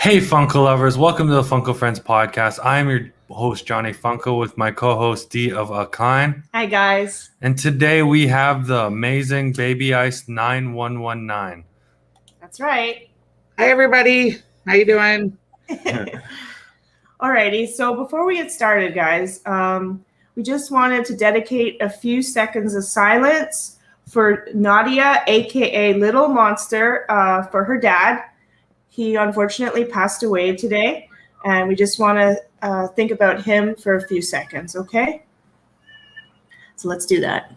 Hey, Funko lovers. Welcome to the Funko Friends podcast. I am your host, Johnny Funko, with my co-host, D of a Kind. Hi, guys. And today we have the amazing Babyice9119. That's right. Hi, everybody. How you doing? Alrighty. So before we get started, guys, we just wanted to dedicate a few seconds of silence for Nadia, aka Little Monster, for her dad. He unfortunately passed away today, and we just want to think about him for a few seconds, okay? So let's do that.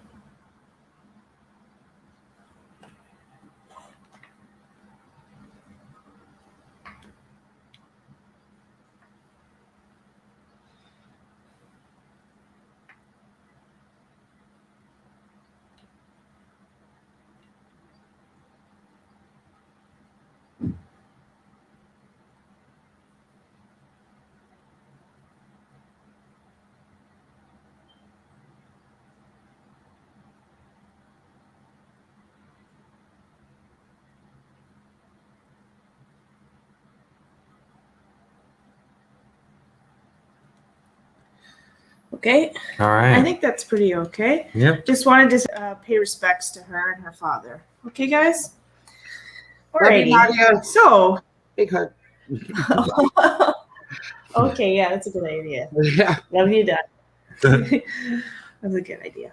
Okay. All right. I think that's pretty okay. Yep. Just wanted to pay respects to her and her father. Okay, guys? Alrighty. So. Big hug. Okay, yeah, that's a good idea. Yeah. Love you, Dad. That's a good idea.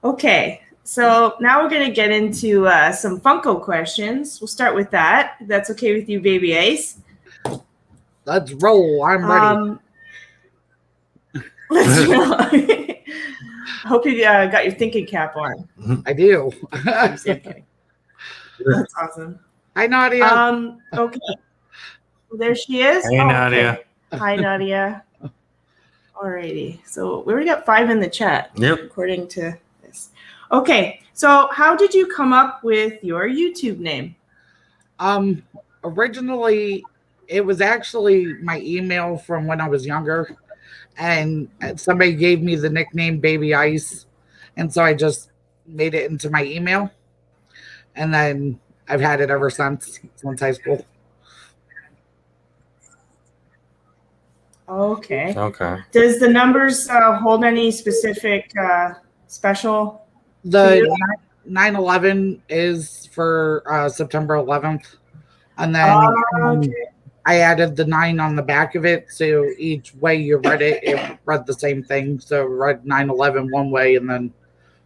Okay, so now we're going to get into some Funko questions. We'll start with that. If that's okay with you, Baby Ice. Let's roll. I'm ready. Let's roll. I hope you got your thinking cap on. I do. Okay. That's awesome. Hi, Nadia. Okay. There she is. Hey, Nadia. Okay. Hi, Nadia. Alrighty. So we already got 5 in the chat. Yep. According to this. Okay. So how did you come up with your YouTube name? Originally, it was actually my email from when I was younger, and somebody gave me the nickname Baby Ice, and so I just made it into my email, and then I've had it ever since high school. Okay. Okay. Does the numbers hold any specific special? The 9/11 is for September 11th, and then Okay. I added the 9 on the back of it, so each way you read it, it read the same thing. So it read 9/11 one way and then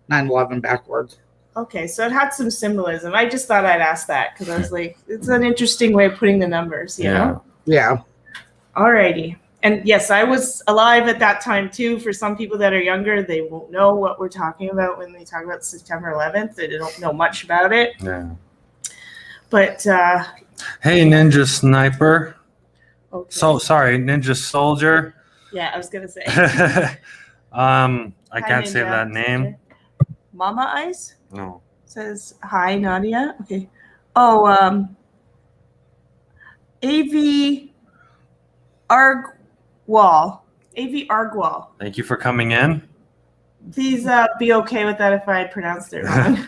9/11 backwards. Okay, so it had some symbolism. I just thought I'd ask that because I was like, it's an interesting way of putting the numbers, you know? Yeah. Alrighty. And yes, I was alive at that time too. For some people that are younger, they won't know what we're talking about when they talk about September 11th. They don't know much about it. Yeah. But Hey, Ninja Sniper. okay. So sorry, Ninja Soldier. Yeah, I was gonna say. I Hi, can't say Ninja that name. Soldier. Mama Ice No. says hi, Nadia. Okay. Oh, AV Argwal. AV Argwal. Thank you for coming in. Please be okay with that if I pronounced it wrong.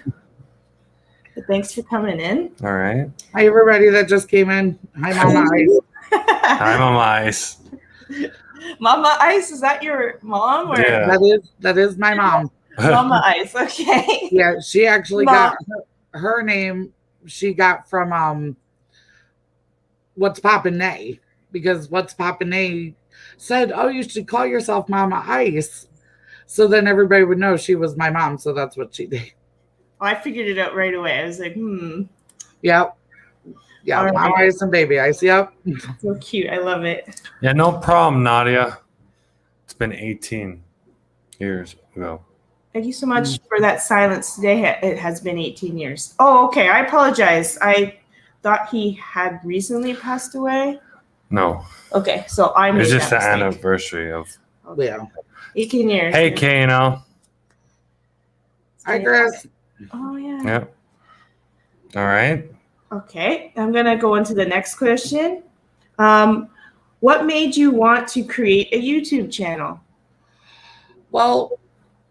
But thanks for coming in. All right. Hi, everybody that just came in. Hi, Mama Ice. Hi, Mama Ice. Mama Ice, is that your mom or Yeah. That is my mom. Mama Ice? Okay. Yeah, she actually Mom. got her name. She got from What's Poppin' Nay, because What's Poppin' Nay said, "Oh, you should call yourself Mama Ice," so then everybody would know she was my mom. So that's what she did. Oh, I figured it out right away. I was like, Yep. Yeah, All Mama right. Ice and Baby Ice. Yep. so cute. I love it. Yeah, no problem, Nadia. It's been 18 years ago. Thank you so much for that silence today. It has been 18 years. Oh, okay. I apologize. I thought he had recently passed away. No. Okay, so I made It's just the that mistake. anniversary of. Yeah. 18 years. Hey, Kano. Hi, Chris. Oh, yeah. Yep. All right. Okay, I'm going to go into the next question. What made you want to create a YouTube channel? Well,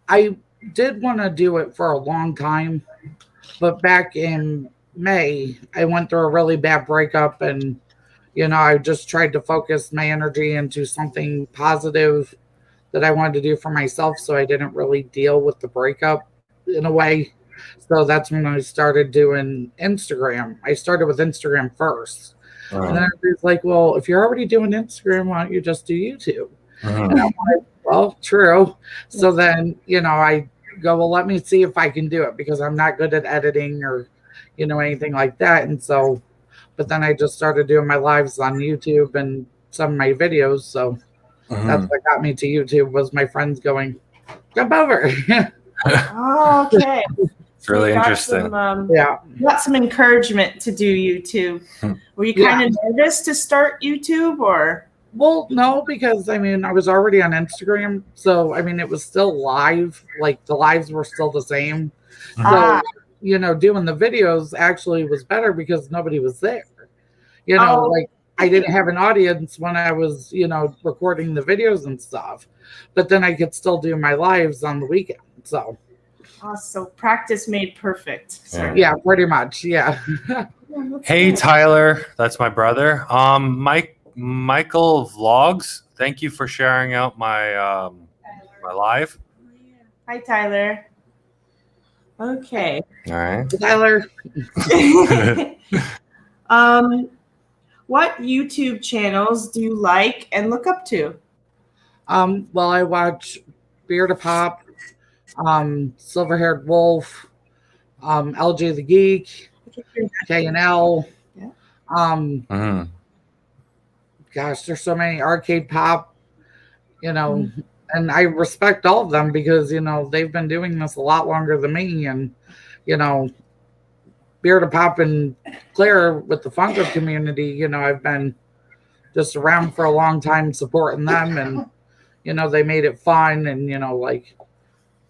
I did want to do it for a long time, but back in May, I went through a really bad breakup and I just tried to focus my energy into something positive that I wanted to do for myself, so I didn't really deal with the breakup in a way. So that's when I started doing Instagram. I started with Instagram first. And then everybody's like, well, if you're already doing Instagram, why don't you just do YouTube? And I'm like, well, true. So then, I go, well, let me see if I can do it because I'm not good at editing or, anything like that. And so, but then I just started doing my lives on YouTube and some of my videos. So that's what got me to YouTube was my friends going, jump over. Oh, okay. It's really interesting. Got some encouragement to do YouTube. Were you kind of nervous to start YouTube or? Well, no, because I was already on Instagram. So, it was still live. Like the lives were still the same. So, doing the videos actually was better because nobody was there. Like I didn't have an audience when I was, recording the videos and stuff. But then I could still do my lives on the weekend. So. So practice made perfect. Yeah, pretty much. Yeah. Hey, Tyler. That's my brother. Michael Vlogs. Thank you for sharing out my my live. Hi, Tyler. Okay. All right. Tyler. What YouTube channels do you like and look up to? Well, I watch Beer to Pop, Silver-Haired Wolf, LJ the Geek, K&L. Yeah. Gosh, there's so many. Arcade Pop, and I respect all of them because, they've been doing this a lot longer than me. And, Beer to Pop and Claire with the Funko community, I've been just around for a long time supporting them. And, they made it fun and, like,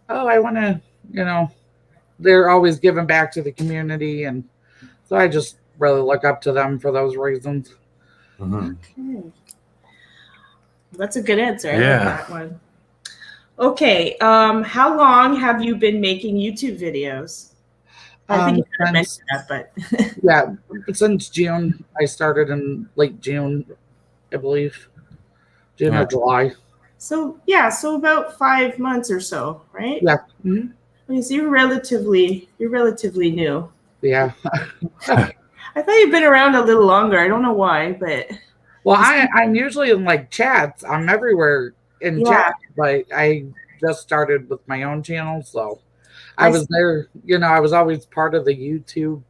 oh, I want to, they're always giving back to the community. And so I just really look up to them for those reasons. Okay. That's a good answer. I Yeah. like that one. Okay. How long have you been making YouTube videos? I think you kind of mentioned that, but yeah, since June. I started in late June, I believe. June or July. So about 5 months or so, right? Yeah. Okay, so you're relatively new. Yeah. I thought you'd been around a little longer. I don't know why, but Well, I'm usually in like chats. I'm everywhere in chat, but I just started with my own channel, so I was there. I was always part of the YouTube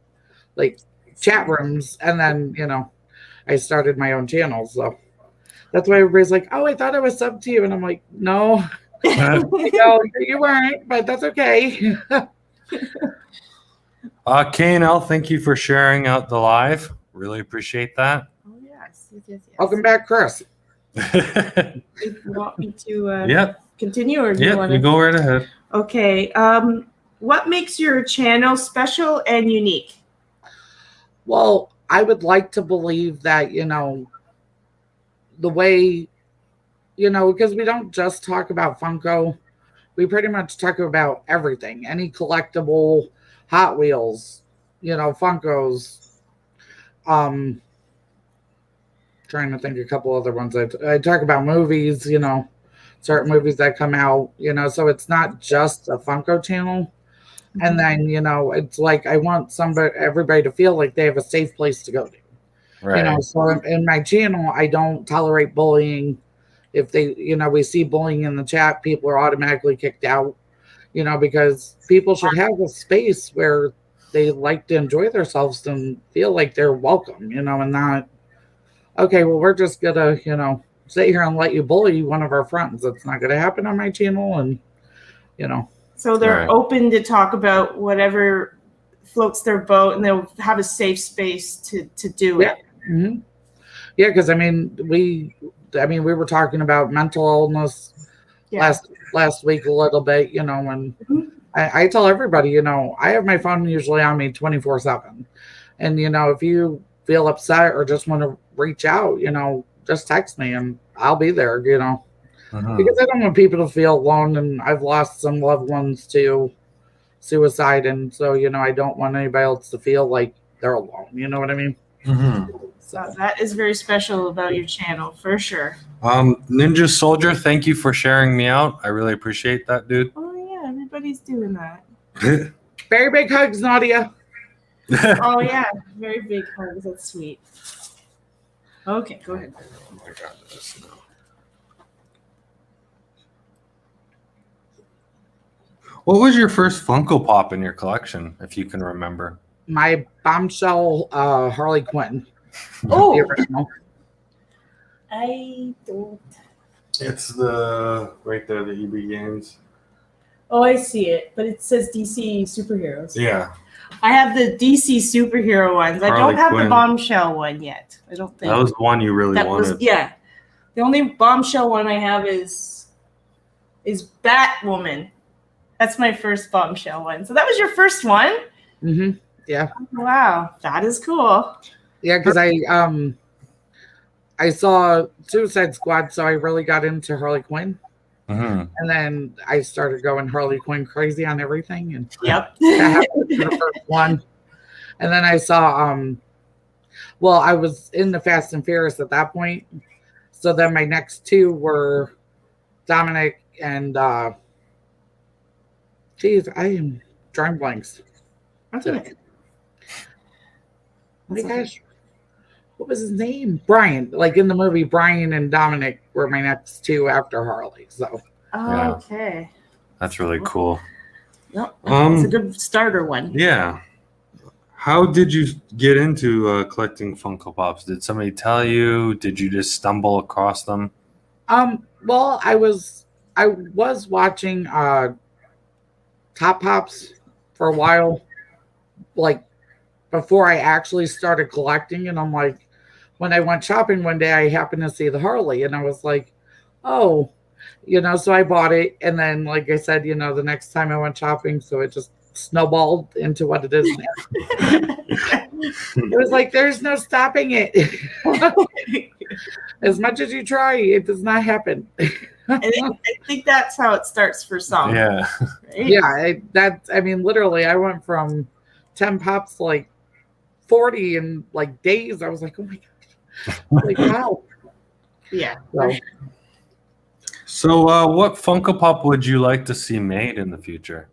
like chat rooms, and then I started my own channel. So that's why everybody's like, "Oh, I thought I was sub to you," and I'm like, "No, no, you weren't," but that's okay. K&L, thank you for sharing out the live. Really appreciate that. Oh yes. Welcome back, Chris. You want me to Yep. continue, or do you want You to go right ahead. Okay. What makes your channel special and unique? Well, I would like to believe that, the way, because we don't just talk about Funko, we pretty much talk about everything, any collectible, Hot Wheels, Funkos, trying to think a couple other ones. I talk about movies, certain movies that come out, so it's not just a Funko channel. And then, it's like I want everybody to feel like they have a safe place to go to. Right. So in my channel, I don't tolerate bullying. If they, we see bullying in the chat, people are automatically kicked out, because people should have a space where they like to enjoy themselves and feel like they're welcome, and not, okay, well, we're just gonna, sit here and let you bully one of our friends. That's not gonna happen on my channel. And, So they're open to talk about whatever floats their boat, and they'll have a safe space to do it. Mm-hmm. Yeah, because we were talking about mental illness last week a little bit, and I tell everybody, I have my phone usually on me 24/7, and if you feel upset or just want to reach out, just text me and I'll be there, because I don't want people to feel alone, and I've lost some loved ones to suicide, and so I don't want anybody else to feel like they're alone. You know what I mean? So that is very special about your channel, for sure. Ninja Soldier, thank you for sharing me out. I really appreciate that, dude. Oh, yeah, everybody's doing that. very big hugs, Nadia. Oh, yeah, very big hugs. That's sweet. Okay, go ahead. I got this now. What was your first Funko Pop in your collection, if you can remember? My bombshell Harley Quinn. Oh, The original. I don't. It's the right there, the EB Games. Oh, I see it, but it says DC superheroes. Yeah, I have the DC superhero ones. I Harley don't have Quinn. the bombshell one yet. I don't think that was the one you really that wanted. was. Yeah, the only bombshell one I have is Batwoman. That's my first bombshell one. So that was your first one? Mm-hmm. Yeah. Wow, that is cool. Yeah, because I saw Suicide Squad, so I really got into Harley Quinn. Mm-hmm. And then I started going Harley Quinn crazy on everything. And Yep. that happened for the first one. And then I saw well, I was in the Fast and Furious at that point. So then my next two were Dominic and geez, I am drawing blanks. Okay. Oh my gosh. What was his name? Brian. Like in the movie, Brian and Dominic were my next two after Harley. So Okay. That's really cool. Yep. It's a good starter one. Yeah. How did you get into collecting Funko Pops? Did somebody tell you? Did you just stumble across them? Well, I was watching Top Pops for a while, like before I actually started collecting, and I'm like, when I went shopping one day, I happened to see the Harley, and I was like, oh, so I bought it, and then like I said, the next time I went shopping, so it just snowballed into what it is now. It was like there's no stopping it. As much as you try, it does not happen. I think that's how it starts for some. Yeah. Right? Yeah, I mean, literally, I went from 10 pops to like 40 in like days. I was like, oh my gosh. Like, wow. Yeah. So what Funko Pop would you like to see made in the future?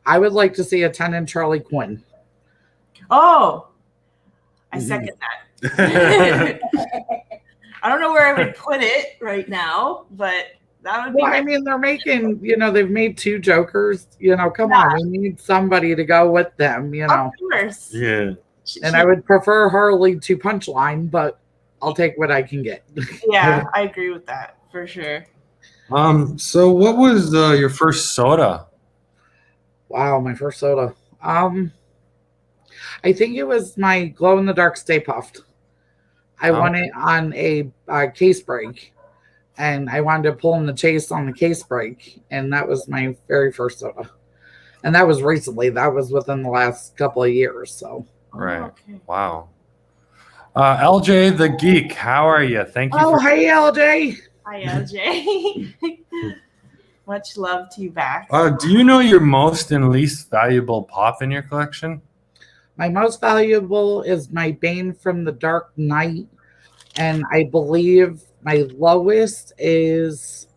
I would like to see a 10-inch Harley Quinn. Oh, I second that. I don't know where I would put it right now, but that would be. Well, I mean, they're making, they've made two Jokers. Come on, we need somebody to go with them, Of course. Yeah. And I would prefer Harley to Punchline, but I'll take what I can get. Yeah, I agree with that for sure. So what was your first soda? Wow, my first soda. I think it was my glow in the dark Stay Puffed. I won it on a case break, and I wanted to pull in the chase on the case break, and that was my very first soda. And that was recently. That was within the last couple of years. So Right. Okay. Wow. LJ the Geek, how are you? Thank you. oh, hey, LJ. Hi, LJ. Much love to you back. Do you know your most and least valuable pop in your collection? My most valuable is my Bane from the Dark Knight, and I believe my lowest is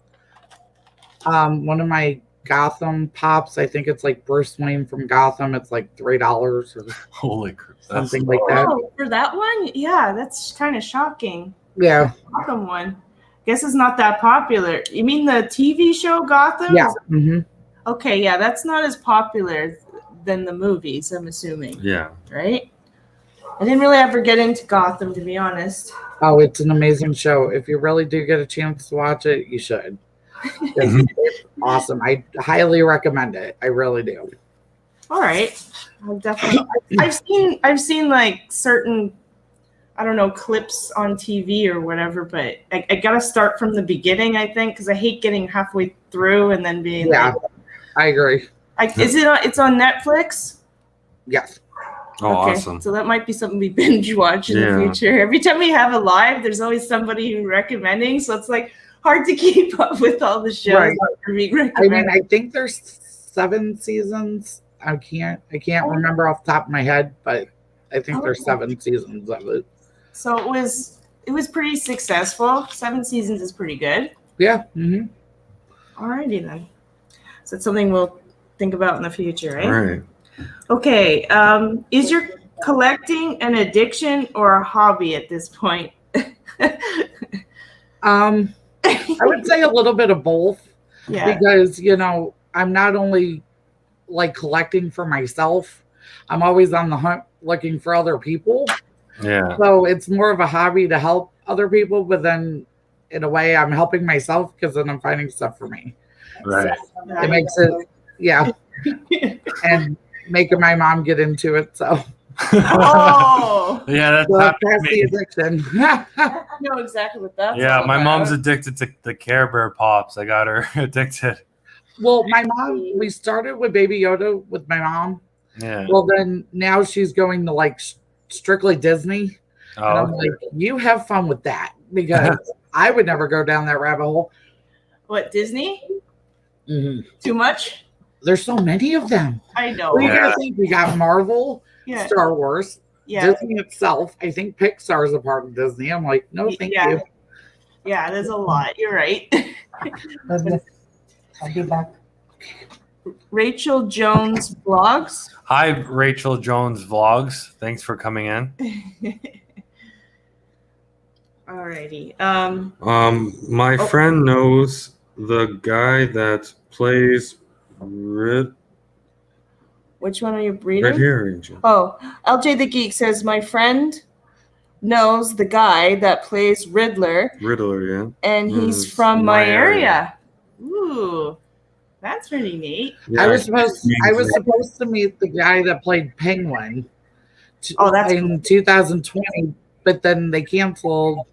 one of my Gotham pops. I think it's like Bruce Wayne from Gotham. It's like $3 or Holy crap. something like that. Oh, for that one? Yeah, that's kind of shocking. Yeah. Gotham one. Guess it's not that popular. You mean the TV show Gotham? Yeah. Mm-hmm. Okay, yeah, that's not as popular than the movies, I'm assuming. Yeah. Right? I didn't really ever get into Gotham, to be honest. Oh, it's an amazing show. If you really do get a chance to watch it, you should. It's awesome. I highly recommend it. I really do. All right. I'll definitely. I've seen like certain, I don't know, clips on TV or whatever, but I gotta start from the beginning, I think, because I hate getting halfway through and then being Yeah, like, I agree. it's on Netflix? Yes. Oh, awesome. So that might be something we binge watch in the future. Every time we have a live, there's always somebody who recommending, so it's like hard to keep up with all the shows Right. that are being I recommended. mean, I think there's 7 seasons. I can't remember off the top of my head, but I think there's 7 seasons of it. So it was pretty successful. 7 seasons is pretty good. Yeah. Mm-hmm. Alrighty then. So it's something we'll think about in the future, right? All right. Okay. Is your collecting an addiction or a hobby at this point? I would say a little bit of both. Yeah. Because, I'm not only like collecting for myself, I'm always on the hunt looking for other people. Yeah. So it's more of a hobby to help other people, but then in a way I'm helping myself because then I'm finding stuff for me. Right. So it makes it, yeah. And making my mom get into it. So Oh. Yeah, that's so happened that's to the me. addiction. I know exactly what that's Yeah, all my about. mom's addicted to the Care Bear pops. I got her addicted. Well, my mom, we started with Baby Yoda with my mom. Yeah. Well, then now she's going to like strictly Disney. And Oh, I'm like, you have fun with that because I would never go down that rabbit hole. What, Disney? Mm-hmm. Too much? There's so many of them. I know. Well, you Yeah. gotta think we got Marvel, Yeah. Star Wars, Yeah. Disney itself. I think Pixar is a part of Disney. I'm like, no, thank Yeah. you. Yeah, there's a lot. You're right. I'll be back. Rachel Jones Vlogs. hi, Rachel Jones Vlogs. Thanks for coming in. Alrighty. My Oh. friend knows the guy that plays Red Which one are you reading? Red Hair Angel. Oh, LJ the Geek says, my friend knows the guy that plays Riddler, Riddler, yeah. and he's Mm, from my my area. Ooh, that's pretty neat. Yeah, I was supposed to meet the guy that played Penguin Oh, that's in 2020, but then they canceled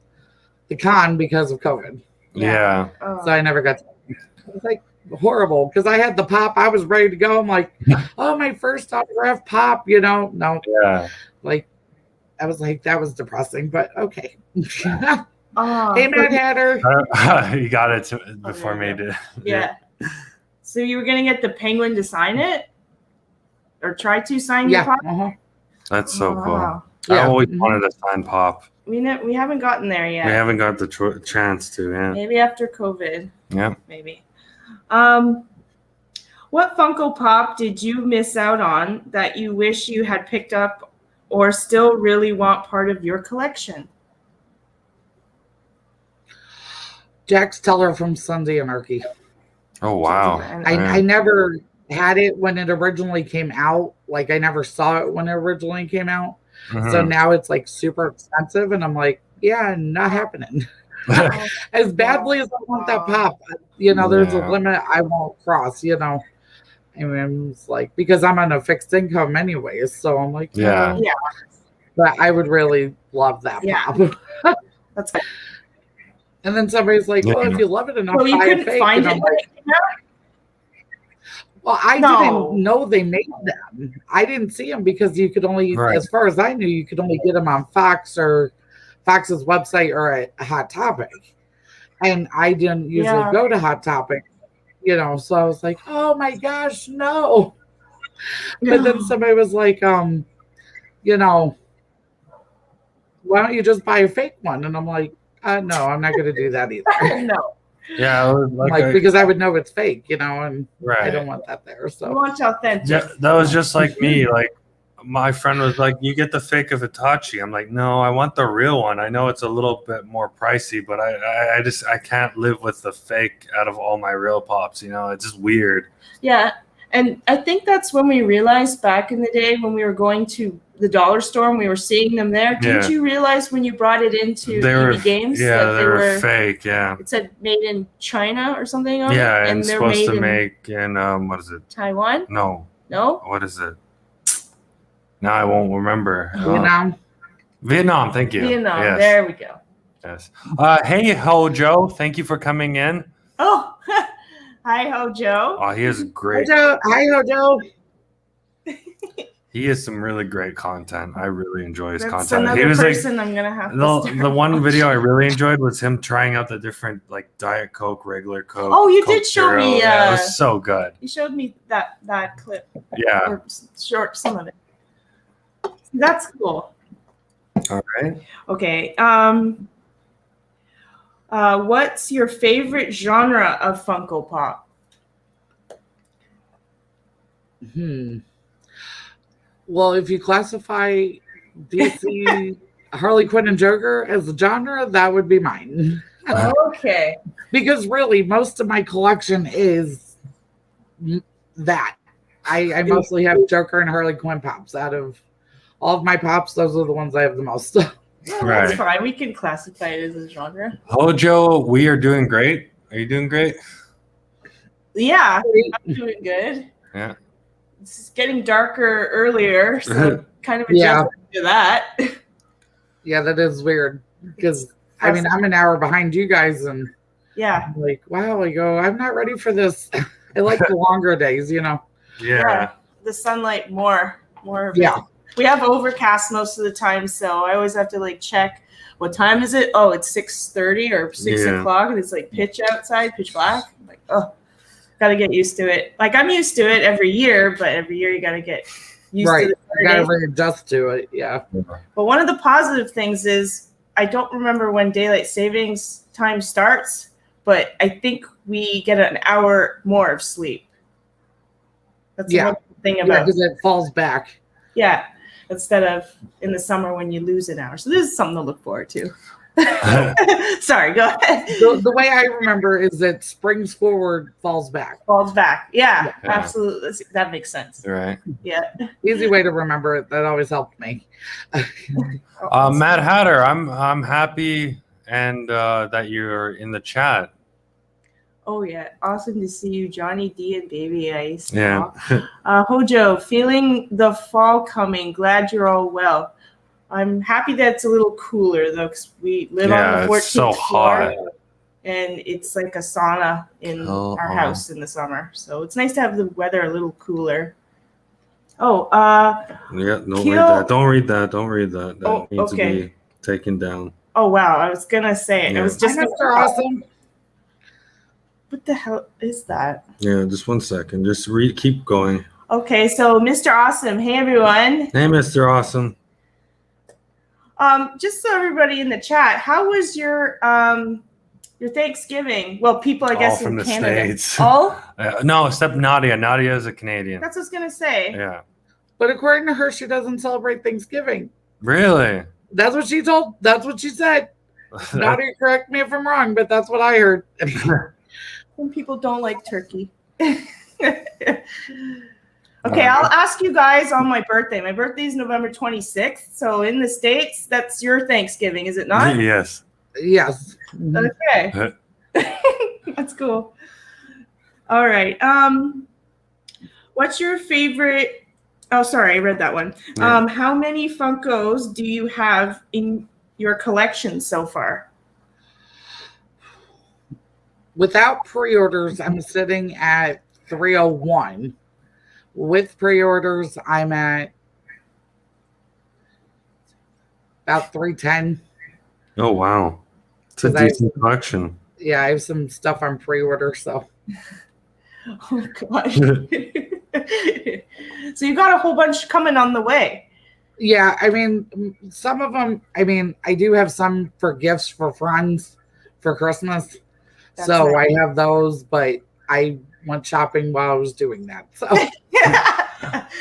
the con because of COVID. Yeah. Oh. So I never got to. It was like horrible because I had the pop. I was ready to go. I'm like, oh, my first autograph pop, No, Yeah. like I was like, that was depressing, but okay. Oh, Hey, Mad Hatter. You got it before there me you to. yeah. So you were gonna get the Penguin to sign it, or try to sign your Yeah. pop? Uh-huh. That's so Wow. cool. I Yeah. always Mhm. wanted to sign pop. We haven't gotten there yet. We haven't got the chance to, yeah. Maybe after COVID. Yeah. Maybe. What Funko Pop did you miss out on that you wish you had picked up or still really want part of your collection? Jax Teller from Sunday Anarchy. Oh, wow. I never had it when it originally came out. Like I never saw it when it originally came out. Mhm. So now it's like super expensive, and I'm like, yeah, not happening. As badly as I want that pop, there's a Yeah. limit I won't cross. I mean, it's like because I'm on a fixed income anyways, so I'm like, Yeah. no. Yeah. But I would really love that Yeah. pop. That's good. And then somebody's like, well, Yeah. if you love it enough, So you buy a couldn't fake. find And it? I'm like, well, I No. didn't know they made them. I didn't see them because you could only, Right. as far as I knew, you could only get them on Fox or Fox's website or a Hot Topic. And I didn't usually Yeah. go to Hot Topic, so I was like, oh my gosh, no. But then somebody was like, why don't you just buy a fake one? And I'm like, no, I'm not going to do that either. No. Yeah. It was Like, because I would know it's fake, and I right. don't want that there. You So want authentic. Yeah, that was just like me. Like my friend was like, "You get the fake of Hitachi." I'm like, "No, I want the real one. I know it's a little bit more pricey, but I can't live with the fake out of all my real pops. It's just weird." Yeah. And I think that's when we realized back in the day when we were going to the dollar store and we were seeing them there. Didn't Yeah. you realize when you brought it into They were EB Games yeah, that they were fake. Yeah, it said made in China or something on yeah, it? and they're supposed made to in make in what is it? Taiwan? No, No? what is it? Now I won't remember. Vietnam. Thank you. Vietnam. Yes. There we go. Yes. Hey, Hojo. Thank you for coming in. Oh, hi, Hojo. Oh, he is great. Hi, Hojo. He has some really great content. I really enjoy his That's content. He another was like person I'm gonna have to the start one watching. video I really enjoyed was him trying out the different like Diet Coke, regular Coke. Oh, you Coke did show Zero. me, Yeah, it was so good. You showed me that clip Yeah. or short some of it. That's cool. All right. Okay. What's your favorite genre of Funko Pop? Well, if you classify DC, Harley Quinn, and Joker as a genre, that would be mine. Okay. Because really, most of my collection is that. I mostly have Joker and Harley Quinn pops. Out of all of my pops, those are the ones I have the most. Well, that's Right. fine. We can classify it as a genre. Hojo, we are doing great. Are you doing great? Yeah, I'm doing good. Yeah. It's getting darker earlier, so kind of Yeah. adjusting to that. Yeah, that is weird. Because, I mean, I'm an hour behind you guys, and Yeah. I'm like, wow, I go, I'm not ready for this. I like the longer days, you know. Yeah. The sunlight more of Yeah. it. We have overcast most of the time, so I always have to like check what time is it. Oh, it's 6:30 or 6 Yeah. o'clock, and it's like pitch outside, pitch black. I'm like, oh, gotta get used to it. Like I'm used to it every year, but every year you gotta get used Right. to the You gotta Saturdays. readjust to it. Yeah. But one of the positive things is I don't remember when daylight savings time starts, but I think we get an hour more of sleep. That's Yeah. one thing Yeah, about because it falls back. instead of in the summer when you lose an hour. So this is something to look forward to. Sorry, go ahead. The way I remember is that springs forward, falls back. Falls back. Yeah, Yeah. absolutely. That makes sense. Right. Yeah. Easy way to remember it. That always helped me. Matt Hatter, I'm happy and that you're in the chat. Oh yeah, awesome to see you, Johnny D and Baby Ice. Yeah. Hojo, feeling the fall coming. Glad you're all well. I'm happy that it's a little cooler though, because we live on the 14th it's so floor, hot. and it's like a sauna in our house in the summer. So it's nice to have the weather a little cooler. Oh, Yeah, don't read Keel- that. Don't read that. Don't read that. That Oh, needs okay. to be taken down. oh wow, I was gonna say it. Yeah. I was just Hi, Mr. Awesome. What the hell is that? Yeah, just 1 second. Just read. Keep going. Okay, so Mr. Awesome. Hey everyone. Hey, Mr. Awesome. Just so everybody in the chat, how was your Thanksgiving? Well, people, I guess, All from in the Canada. States. All? No, except Nadia. Nadia is a Canadian. That's what I was gonna say. Yeah. But according to her, she doesn't celebrate Thanksgiving. Really? That's what she told. That's what she said. Nadia, correct me if I'm wrong, but that's what I heard. Some people don't like turkey. Okay, I'll ask you guys on my birthday. My birthday is November 26th. So in the States, that's your Thanksgiving, is it not? Yes. Yes. Okay. That's cool. All right. What's your favorite? Oh, sorry, I read that one. Yeah. How many Funkos do you have in your collection so far? Without pre-orders, I'm sitting at 301. With pre-orders, I'm at about 310. Oh, wow. It's a 'Cause I- decent collection. Yeah, I have some stuff on pre-order, so Oh gosh. So you got a whole bunch coming on the way. yeah, I mean, some of them, I mean, I do have some for gifts for friends for Christmas. That's So nice. I have those, but I went shopping while I was doing that. So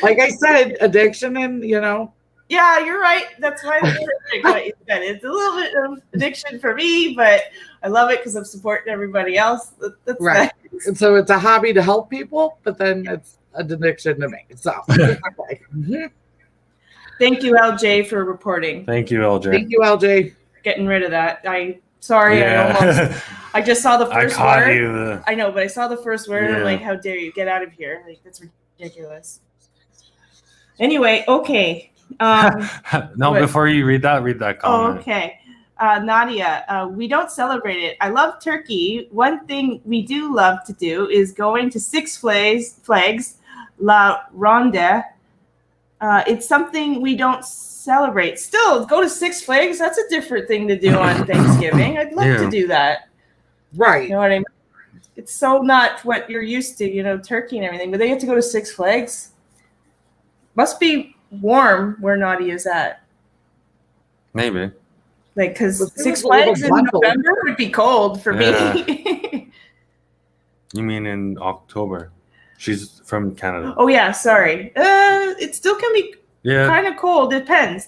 like I said, addiction and, you know. Yeah, you're right. That's why it's perfect what you said. It's a little bit of addiction for me, but I love it because I'm supporting everybody else. That's Right. nice. And so it's a hobby to help people, but then it's an addiction to me. So okay. Mhm. Thank you, LJ, for reporting. Thank you, LJ. Thank you, LJ. Getting rid of that. Sorry, Yeah. I just saw the I first caught word. you. I know, but I saw the first word and I'm Yeah. like, how dare you? Get out of here. Like, that's ridiculous. Anyway, okay. No, what- before you read that Oh, comment. okay. Nadia, we don't celebrate it. I love turkey. One thing we do love to do is going to Six Flags La Ronde. It's something we don't celebrate. Still, go to Six Flags. That's a different thing to do on Thanksgiving. I'd love to Yeah. do that. Right. You know what I mean? It's so not what you're used to, turkey and everything. But they get to go to Six Flags. Must be warm where Nadia's at. Maybe. Like, because But it Six was a little Flags in bundle. November would be cold for Yeah. me. You mean in October? She's from Canada. Oh yeah, sorry. It still can be Yeah. kind of cold. Depends.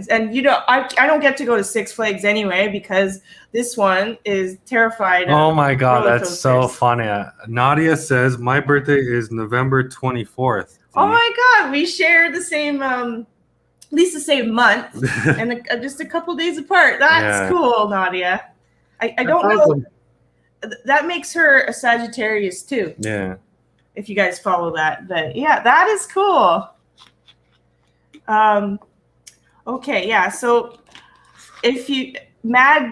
And I don't get to go to Six Flags anyway because this one is terrified. Oh my God, roller that's so coasters. funny. Nadia says my birthday is November 24th. Oh my God, we share the same, at least the same month, and just a couple days apart. That's cool, Nadia. I don't know. That makes her a Sagittarius too. Yeah. If you guys follow that, but yeah, that is cool. Okay, yeah. So if you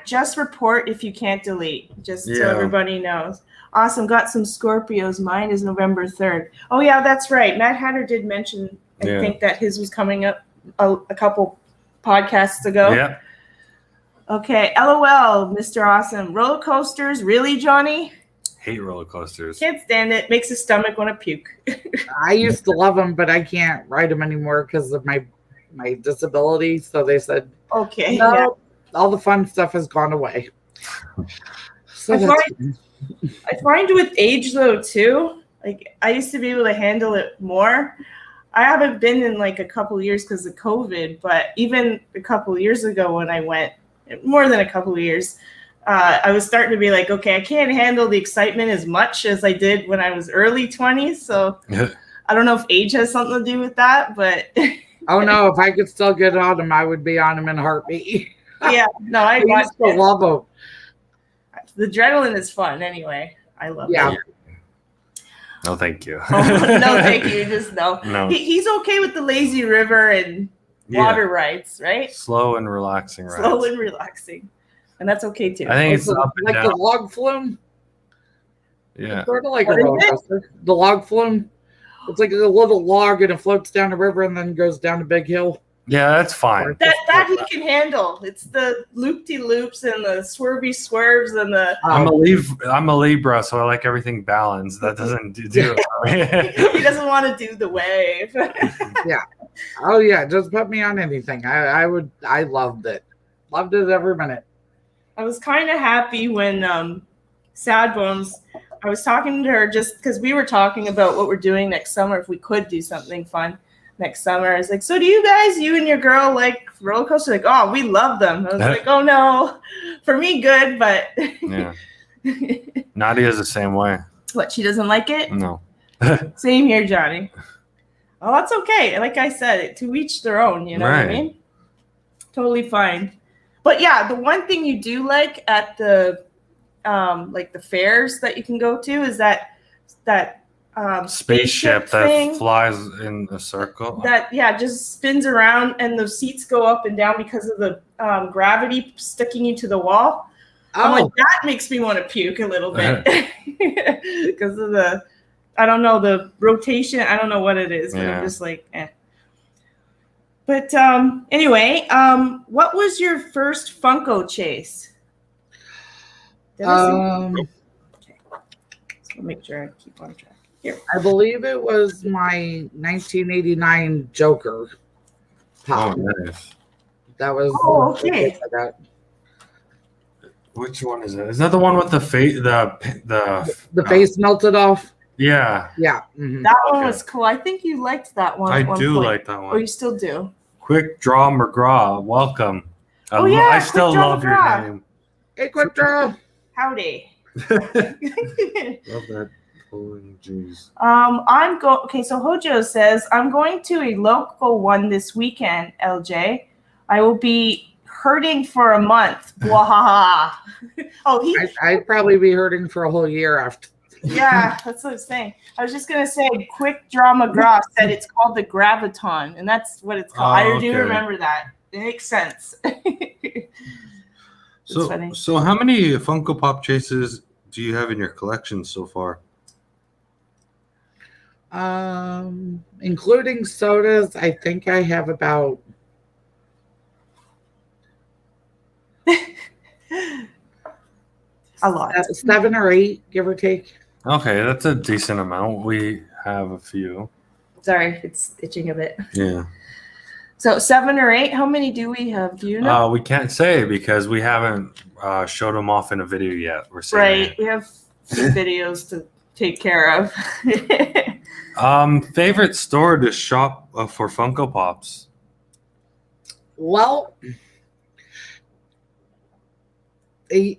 just report if you can't delete, just so everybody knows. Awesome. Got some Scorpios. Mine is November 3rd. Oh yeah, that's right. Mad Hatter did mention, I think, that his was coming up a couple podcasts ago. Yeah. Okay. LOL, Mr. Awesome. Roller coasters, really, Johnny? Hate roller coasters. Can't stand it. Makes his stomach want to puke. I used to love them, but I can't ride them anymore because of my disability. So they said, okay, no, all the fun stuff has gone away. So I find with age though too, like I used to be able to handle it more. I haven't been in like a couple years because of COVID, but even a couple years ago when I went, more than a couple of years, I was starting to be like, okay, I can't handle the excitement as much as I did when I was early 20s. So I don't know if age has something to do with that, but oh no, if I could still get on them, I would be on them in a heartbeat. Yeah, no, I used to love them. The adrenaline is fun anyway. I love it. No, thank you. No, thank you. Just no. He's okay with the lazy river and water rides, right? Slow and relaxing rides. Slow and relaxing. And that's okay too. I think it's up and like down. the log flume. Yeah. It's sort of like a roller coaster. The log flume. It's like a little log and it floats down the river and then goes down a big hill. Yeah, that's fine. That he can handle. It's the loop-de-loops and the swervy swerves and the. I'm a Libra, so I like everything balanced. That doesn't do it. He doesn't want to do the wave. Yeah. Oh yeah, just put me on anything. I loved it. Loved it every minute. I was kind of happy when Sad Bones. I was talking to her just because we were talking about what we're doing next summer if we could do something fun next summer. I was like, so do you and your girl like roller coasters? Like, oh, we love them. I was like, oh no, for me, good, but yeah. Nadia's the same way. What, she doesn't like it? No. Same here, Johnny. Oh, that's okay. Like I said, to each their own, you know what I mean? Totally fine. But yeah, the one thing you do like at the like the fairs that you can go to is that spaceship that flies in a circle. That just spins around and the seats go up and down because of the gravity sticking you to the wall. I'm like, that makes me want to puke a little bit because of the, I don't know, the rotation. I don't know what it is, but I'm just like, eh. But anyway, what was your first Funko chase? Okay. So make sure I keep on track. Here. I believe it was my 1989 Joker pop. Oh, nice. That was okay. Which one is it? Is that the one with the face? The face melted off. Yeah. Yeah. Mm-hmm. That one was cool. I think you liked that one. I do like that one. Oh, you still do. Quick Draw McGraw, welcome. I still love your name. Hey, Quick Draw. Howdy. Love that. Oh, jeez. Okay, so Hojo says, I'm going to a local one this weekend, LJ. I will be hurting for a month. Wahaha. I'd probably be hurting for a whole year after. Yeah, that's what I was saying. I was just gonna say, Quick Draw McGraw said it's called the Graviton, and that's what it's called. I do remember that. It makes sense. So how many Funko Pop chases do you have in your collection so far? Including sodas, I think I have about a lot. 7 or 8, give or take. Okay, that's a decent amount. We have a few. Sorry, it's itching a bit. Yeah. So 7 or 8. How many do we have? Do you know? We can't say because we haven't showed them off in a video yet. We're saying Right. We have few videos to take care of. favorite store to shop for Funko Pops. Well, it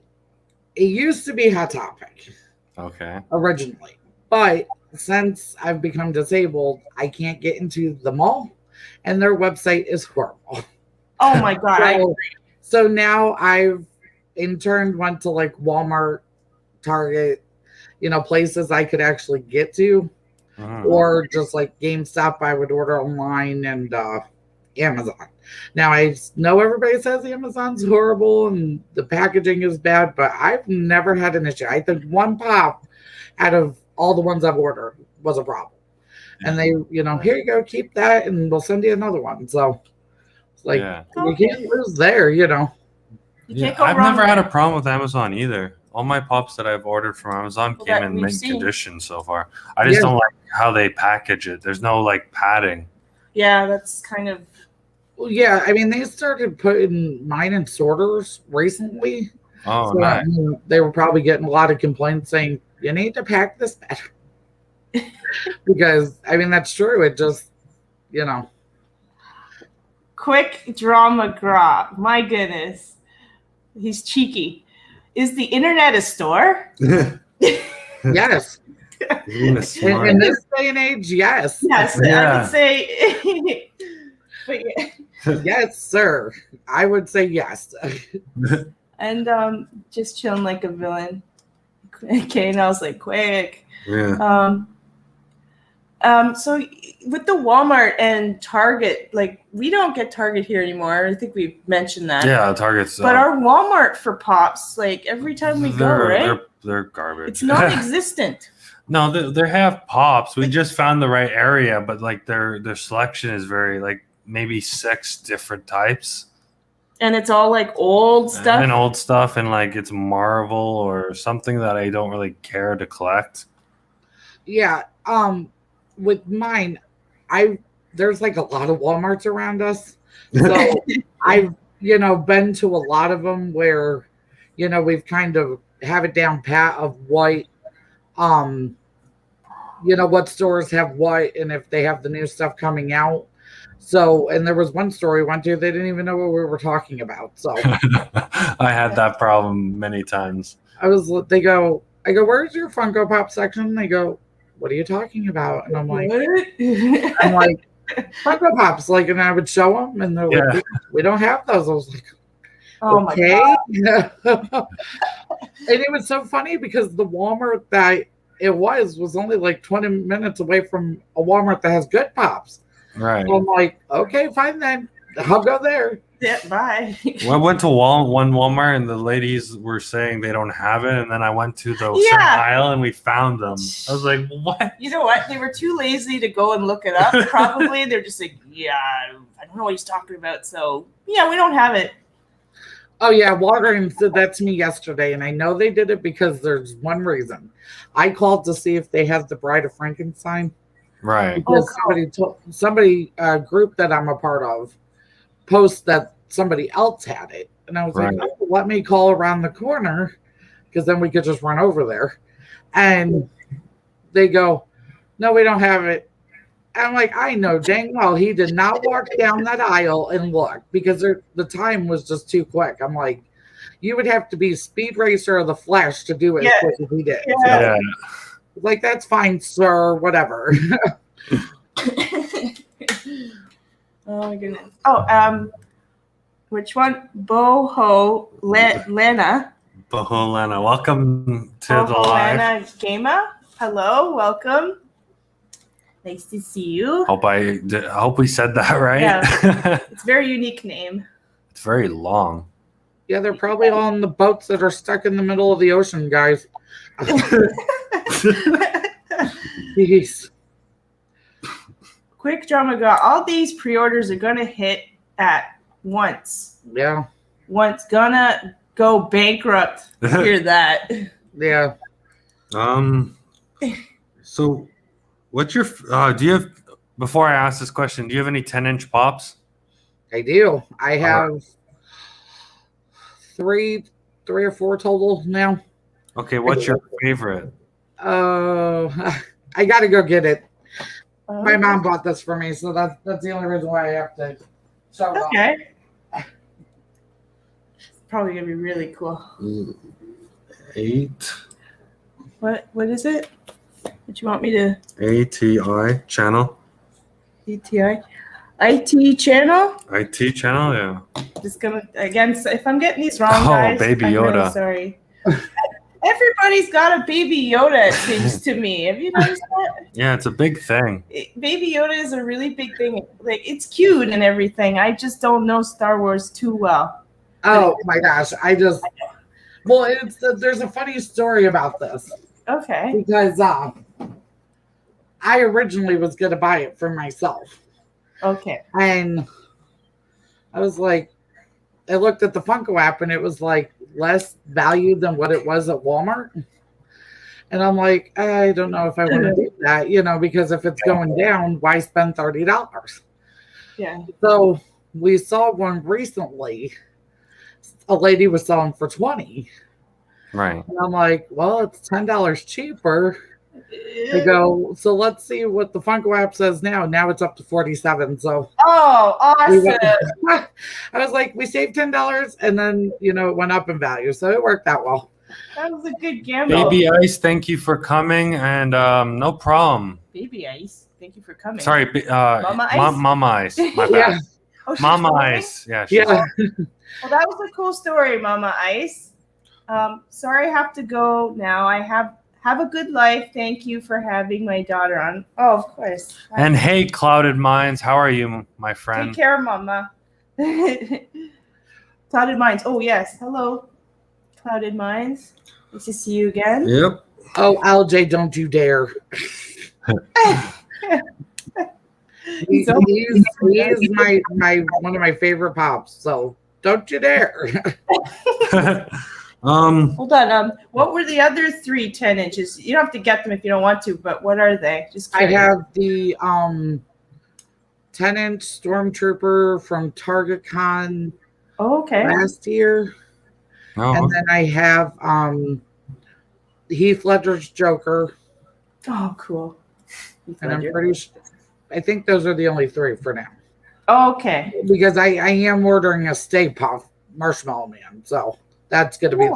used to be Hot Topic Okay. originally, but since I've become disabled, I can't get into the mall, and their website is horrible. Oh my God. I agree. So now I've in turn went to like Walmart, Target, places I could actually get to, or just like GameStop. I would order online and Amazon. Now I know everybody says Amazon's horrible and the packaging is bad, but I've never had an issue. I think one pop out of all the ones I've ordered was a problem. And they, here you go, keep that, and we'll send you another one. So it's like you can't lose there, You can't go I've wrong never had a there. problem with Amazon either. All my pops that I've ordered from Amazon came that in we've mint seen. condition so far. I just don't like how they package it. There's no like padding. Yeah, that's kind of. Well, yeah, I mean, they started putting mine in sorters recently. Oh, So, nice. I mean, they were probably getting a lot of complaints saying, you need to pack this better. Because, I mean, that's true. It just, Quick Draw McGraw. My goodness. He's cheeky. Is the internet a store? Yes. In this day and age, yes. Yes, Yeah. I would say. But yeah. Yes, sir. I would say yes. And just chilling like a villain. Okay, and I was like, quick. Yeah. So with the Walmart and Target, like we don't get Target here anymore. I think we've mentioned that. Yeah, Target's. But our Walmart for Pops, like every time we go, right? They're garbage. It's non-existent. No, they have pops. We just found the right area, but like their selection is very like maybe 6 different types. And it's all like old stuff. And old stuff, and like it's Marvel or something that I don't really care to collect. Yeah. With mine, there's like a lot of Walmarts around us. So I've, been to a lot of them where, we've kind of have it down pat of what, what stores have what, and if they have the new stuff coming out. So, and there was one store we went to, they didn't even know what we were talking about. So I had that problem many times. I go, where's your Funko Pop section? They go, what are you talking about? And I'm like, Funko Pops, like, and I would show them, and they're like, we don't have those. I was like, Oh okay. my God. And it was so funny because the Walmart that it was only like 20 minutes away from a Walmart that has good pops. Right. So I'm like, okay, fine then. I'll go there. Yeah, bye. Well, I went to one Walmart and the ladies were saying they don't have it, and then I went to the certain aisle and we found them. I was like, what? You know what? They were too lazy to go and look it up. Probably they're just like, yeah, I don't know what he's talking about. So yeah, we don't have it. Oh yeah, Walgreens did that to me yesterday, and I know they did it because there's one reason. I called to see if they have the Bride of Frankenstein. Right. Because somebody group that I'm a part of post that somebody else had it, and I was like, oh, let me call around the corner because then we could just run over there. And they go, no, we don't have it. I'm like, I know dang well he did not walk down that aisle and look because the time was just too quick. I'm like, you would have to be Speed Racer or the Flash to do it as quick as he did. Yeah. So, like, that's fine, sir, whatever. Oh my goodness. Oh, which one? Boho Lena. Boho Lena. Welcome to the Boho live. Lena Gama. Hello, welcome. Nice to see you. I hope we said that right. Yeah. It's a very unique name. It's very long. Yeah, they're probably all on the boats that are stuck in the middle of the ocean, guys. Jeez. Quick drama got all these pre-orders are gonna hit at once. Yeah. Once gonna go bankrupt. Hear that. Yeah. So what's your do you have, before I ask this question, do you have any 10-inch pops? I do. I have three or four total now. Okay, what's your favorite? I got to go get it. Oh, My mom bought this for me, so that's the only reason why I have to show it off. Okay. It's probably gonna be really cool. 8 What is it? What you want me to ATI channel. ETI? IT channel? IT channel, yeah. Just gonna again. If I'm getting these wrong, Oh, guys, Baby I'm really Yoda. sorry. Everybody's got a Baby Yoda. It seems to me. Have you noticed that? Yeah, it's a big thing. Baby Yoda is a really big thing. Like it's cute and everything. I just don't know Star Wars too well. Oh my gosh! There's a funny story about this Okay. because I originally was going to buy it for myself, Okay. and I was like, I looked at the Funko app and it was like less value than what it was at Walmart. And I'm like, I don't know if I want to do that, because if it's going down, why spend $30? Yeah. So we saw one recently. A lady was selling for $20. Right. And I'm like, well, it's $10 cheaper. I go, so let's see what the Funko app says now. Now it's up to $47. So Oh, awesome. I was like, we saved $10 and then, it went up in value. So it worked out well. That was a good gamble. Baby Ice, thank you for coming, and no problem. Baby Ice, thank you for coming. Sorry, Mama Ice? Mama Ice. My bad. Yeah. Oh, she's Mama coming? Ice. Yeah. She's, Yeah. Well, that was a cool story, Mama Ice. Sorry, I have to go now. I have a good life. Thank you for having my daughter on. Oh, of course. And hey, Clouded Minds, how are you, my friend? Take care, Mama. Clouded Minds. Oh, yes. Hello, Clouded Minds. Nice to see you again. Yep. Oh, LJ, don't you dare. He's my one of my favorite pops, so don't you dare. Hold on. What were the other 3 10 inches? You don't have to get them if you don't want to, but what are they? Just I curious. have the 10-inch Stormtrooper from Target Con Okay. last year. Oh, And then I have Heath Ledger's Joker. Oh, cool. And I'm pretty sure, I think those are the only 3 for now. Okay. Because I am ordering a Stay Puft Marshmallow Man. So that's going to be.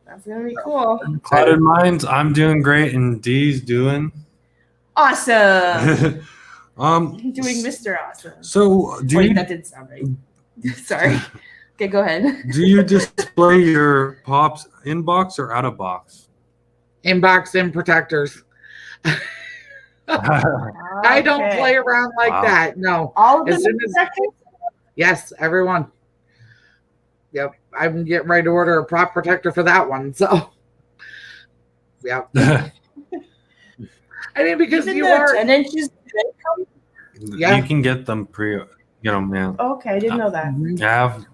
That's going to be cool. Clouded Minds, I'm doing great, and Dee's doing Awesome. doing Mr. Awesome. So Wait, that didn't sound right. Sorry. Okay, go ahead. do you display your pops in box or out of box? Inbox in protectors. I don't Okay. play around like Wow. that. No. All of As them soon as- protected? Yes, everyone. Yep. I'm getting ready to order a prop protector for that one. So, yeah. I mean, because Even you the are. 10 inches. do they come? Yeah. You can get them man. Okay, I didn't know that. Mhm.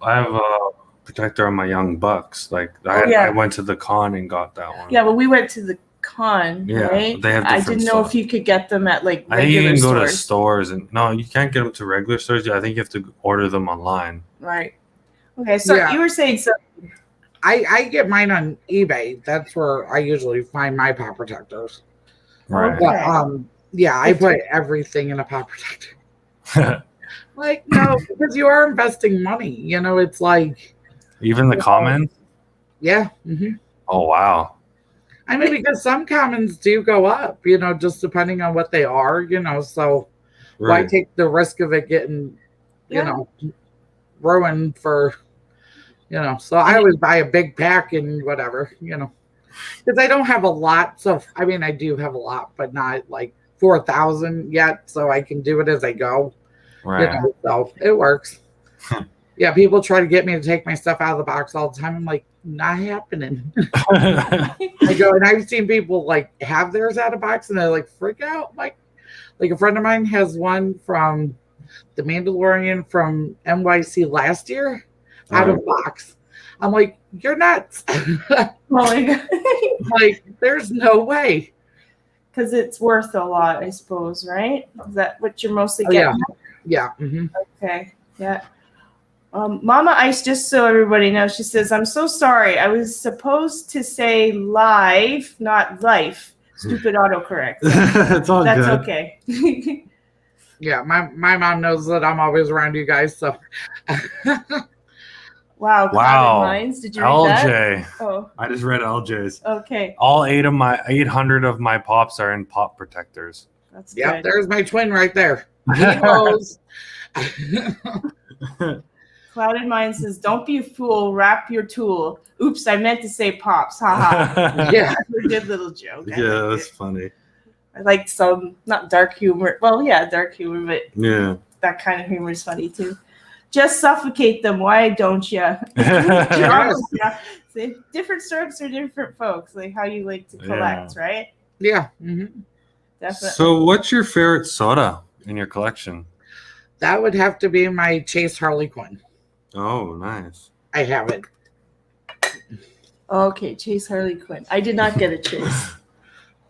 I have a protector on my young bucks. Like yeah. I went to the con and got that one. Yeah, well, we went to the con, Yeah, right? they have I different didn't know stuff. if you could get them at like I think you regular can go to stores. stores and no, you can't get them to regular stores. I think you have to order them online. Right. Okay, so Yeah. you were saying so. I get mine on eBay. That's where I usually find my pop protectors. Right. But Okay. yeah, I put everything in a pop protector. Like, no, because you are investing money. It's like, Even the comments? yeah. Mm-hmm. Oh wow. I mean, because some commons do go up, just depending on what they are, so why Right. take the risk of it getting, ruined for, so I always buy a big pack and whatever, because I don't have a lot. So, I mean, I do have a lot, but not like 4,000 yet. So I can do it as I go, Right. so it works. Yeah. People try to get me to take my stuff out of the box all the time. I'm like, not happening. I go, and I've seen people like have theirs out of box and they're like freak out. Like a friend of mine has one from The Mandalorian from NYC last year out of box. I'm like, you're nuts. Oh my god. Like, there's no way. Because it's worth a lot, I suppose, right? Is that what you're mostly Oh, yeah. getting? Yeah. Okay. Yeah. Mama Ice, just so everybody knows, she says, I'm so sorry. I was supposed to say live, not life. Stupid autocorrect. It's all That's good. okay. Yeah, my mom knows that I'm always around you guys, so. Wow. Wow. Clouded Minds. Did you read that? LJ. Oh, I just read LJ's. okay. All 800 of my pops are in pop protectors. That's Yep, good. there's my twin right there. He knows. Clouded Mind says, don't be a fool. Wrap your tool. Oops, I meant to say pops. Haha. Yeah. That's a good little joke. I Yeah, liked that's it. funny. I like some, not dark humor. Well, yeah, dark humor, but Yeah. that kind of humor is funny too. Just suffocate them. Why don't you? Different strokes for different folks, like how you like to collect, right? Yeah. Definitely. So, what's your favorite soda in your collection? That would have to be my Chase Harley Quinn. Oh, nice. I have it. Okay, Chase Harley Quinn. I did not get a Chase.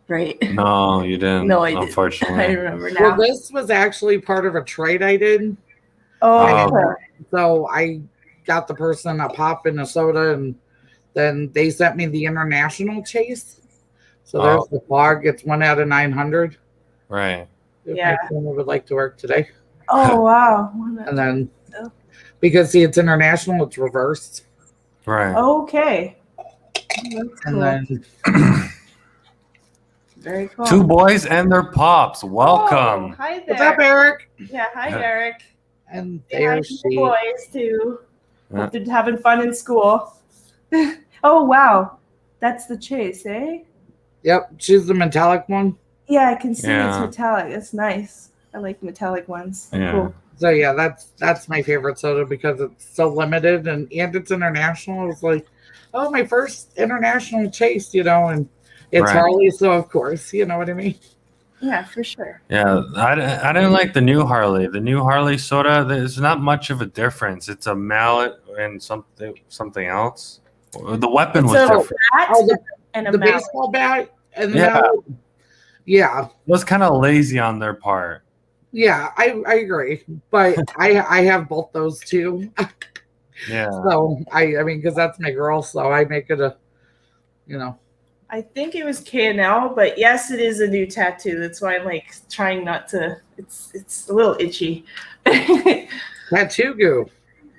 Right. No, you didn't. No, I didn't. Unfortunately. I remember now. Well, this was actually part of a trade I did. Oh, So I got the person a pop and a soda, and then they sent me the international Chase. So there's the fog. It's 1 out of 900. Right. If Yeah. my phone would like to work today. oh wow. And then, because see, it's international, it's reversed. Right. Okay. That's And cool. then, Very cool. Two boys and their pops. Welcome. Oh, hi there. what's up, Eric? Yeah, hi, Eric. And Say hi there's to the she. boys too. Yeah. Hope they're having fun in school. Oh wow, that's the Chase, eh? Yep, she's the metallic one. Yeah, I can see Yeah. it's metallic. That's nice. I like metallic ones. Yeah. Cool. So yeah, that's my favorite soda because it's so limited and it's international. It's like, oh, my first international Chase, and it's Right. Harley, so of course, you know what I mean. Yeah, for sure. Yeah, I didn't like the new Harley. The new Harley soda, there's not much of a difference. It's a mallet and something else. The weapon It's was a different. bat Oh, and a the mallet. baseball bat and the Yeah. mallet. Yeah, It was kind of lazy on their part. yeah, I agree, but I have both those too. Yeah. So I mean, because that's my girl, so I make it I think it was K&L, but yes, it is a new tattoo. That's why I'm like trying not to. It's a little itchy. tattoo goo.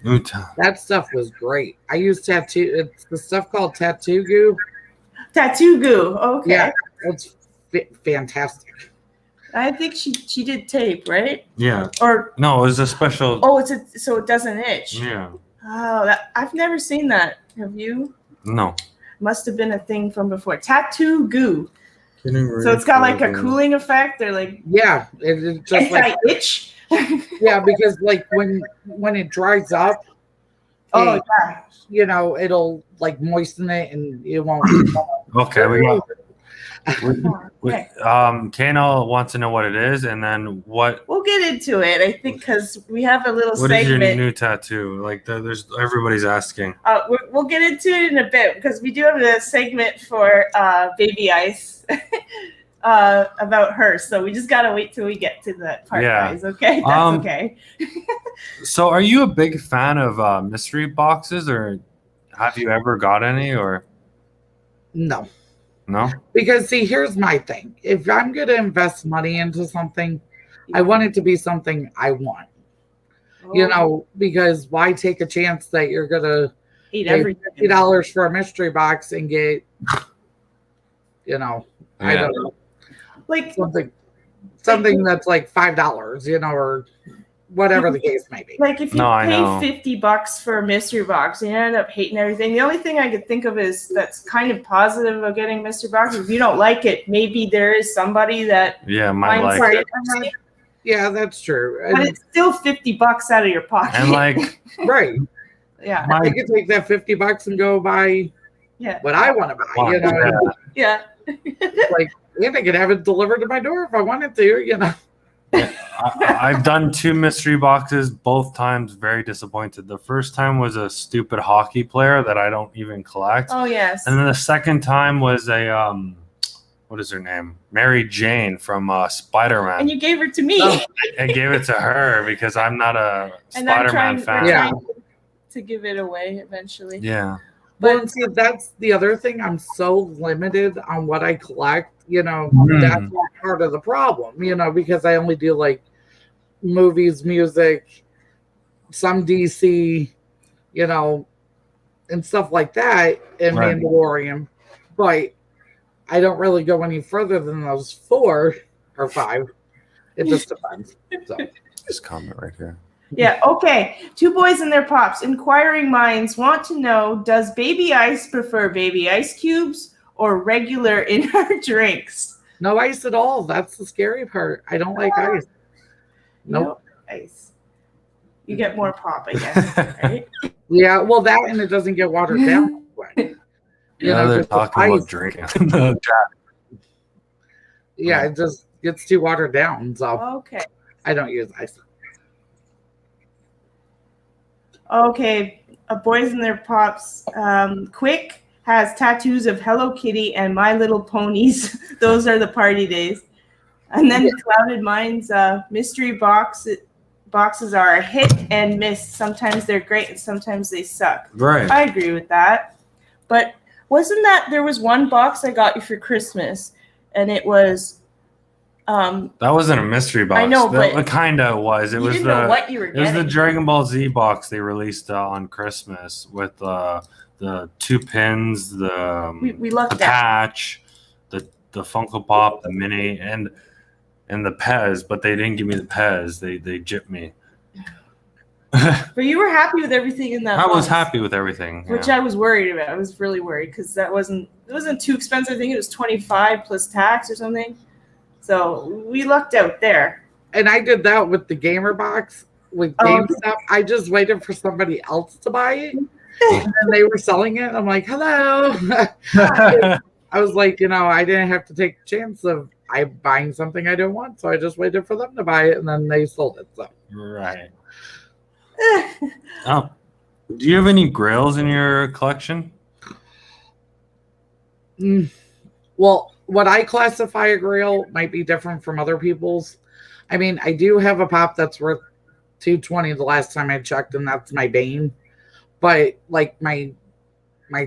Uta. That stuff was great. I use tattoo. It's the stuff called tattoo goo. Tattoo goo. Okay. Yeah, it's fantastic. I think she did tape, right? Yeah. Or No, it was a special. oh, so it doesn't itch. Yeah. Oh, I've never seen that. Have you? No. Must have been a thing from before. Tattoo goo. So it's got like a cooling effect. They're like Yeah, it's just like itch. yeah, because like when it dries up, Oh yeah. it'll like moisten it and it won't. Okay, we got. Okay. Kano wants to know what it is, and then what We'll get into it. I think because we have a little is your segment. new tattoo? Like, there's everybody's asking. We'll get into it in a bit because we do have a segment for Baby Ice about her. So we just gotta wait till we get to that part, Yeah. guys. Okay, that's okay. So, are you a big fan of mystery boxes, or have you ever got any, or No, no? because see, here's my thing. If I'm gonna invest money into something, I want it to be something I want. Because why take a chance that you're gonna Eat pay everything. $50 for a mystery box and get, I don't know, Like something that's like $5, or whatever the case may be. Like if you No, I know. pay $50 for a mystery box and you end up hating everything, the only thing I could think of is that's kind of positive about getting mystery boxes. If you don't like it, maybe there is somebody that Yeah, might finds like it it. interesting, Yeah, that's true. but And, it's still $50 out of your pocket. And like, right. yeah, I could take that $50 and go buy yeah, what I want to buy, yeah. yeah. like, and I could have it delivered to my door if I wanted to, I've done 2 mystery boxes, both times very disappointed. The first time was a stupid hockey player that I don't even collect. Oh yes. And then the second time was a what is her name? Mary Jane from Spider-Man. And you gave her to me. Oh. I gave it to her because I'm not a And I'm Spider-Man fan. Yeah. trying to give it away eventually. Yeah. Well, see, that's the other thing. I'm so limited on what I collect. That's part of the problem, because I only do like movies, music, some DC, and stuff like that, and Right. Mandalorian. But I don't really go any further than those 4 or 5. It just depends. So. This comment right here. Yeah, okay. 2 boys and their pops. Inquiring minds want to know, does Baby Ice prefer baby ice cubes or regular in her drinks? No ice at all. That's the scary part. I don't like ice. Nope. No ice. You get more pop, I guess, right? Yeah, well, that and it doesn't get watered down. They're talking about ice. drinking. Yeah, it just gets too watered down. So Okay. I don't use ice. Okay, boys and their pops. Quick has tattoos of Hello Kitty and My Little Ponies. Those are the party days. And then Clouded Minds, mystery boxes are a hit and miss. Sometimes they're great and sometimes they suck. Right. I agree with that. But wasn't there was one box I got you for Christmas, and it was That wasn't a mystery box. I know, but it kind of was. It you was didn't know what you were It was getting. the Dragon Ball Z box they released on Christmas with the 2 pins, the we lucked out. patch, the Funko Pop, the mini, and the Pez. But they didn't give me the Pez. They gypped me. But you were happy with everything in that I was box, happy with everything. which yeah. I was worried about. I was really worried because it wasn't too expensive. I think it was $25 plus tax or something. So we lucked out there. And I did that with the gamer box with GameStop. I just waited for somebody else to buy it. And then they were selling it. I'm like, hello. I was like, I didn't have to take the chance of buying something I didn't want. So I just waited for them to buy it and then they sold it. So Right. Oh, do you have any grails in your collection? Well, what I classify a grail might be different from other people's. I mean, I do have a pop that's worth $220 the last time I checked, and that's my Bane. But like my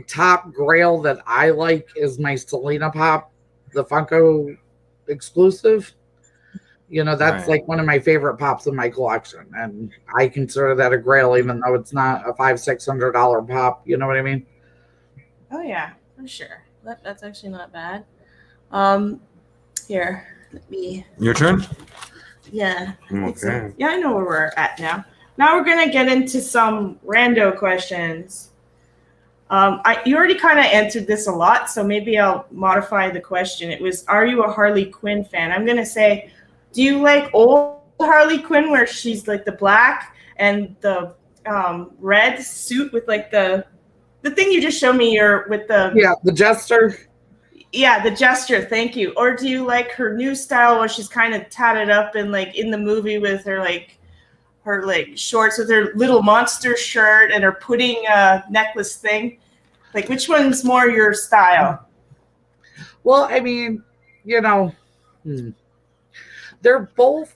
top grail that I like is my Selena pop, the Funko exclusive. That's Right. like one of my favorite pops in my collection, and I consider that a grail, even though it's not a $500-600 pop. You know what I mean? Oh yeah, for sure. That's actually not bad. Here, let me. Your turn. Yeah. Okay. Yeah, I know where we're at now. Now we're gonna get into some rando questions. You already kind of answered this a lot, so maybe I'll modify the question. It was, are you a Harley Quinn fan? I'm gonna say, do you like old Harley Quinn where she's like the black and the red suit with like the thing you just showed me with the Jester. Yeah, the Jester, thank you. Or do you like her new style where she's kind of tatted up and like in the movie with her shorts with her little monster shirt and her pudding necklace thing? Like, which one's more your style? Well, I mean, they're both.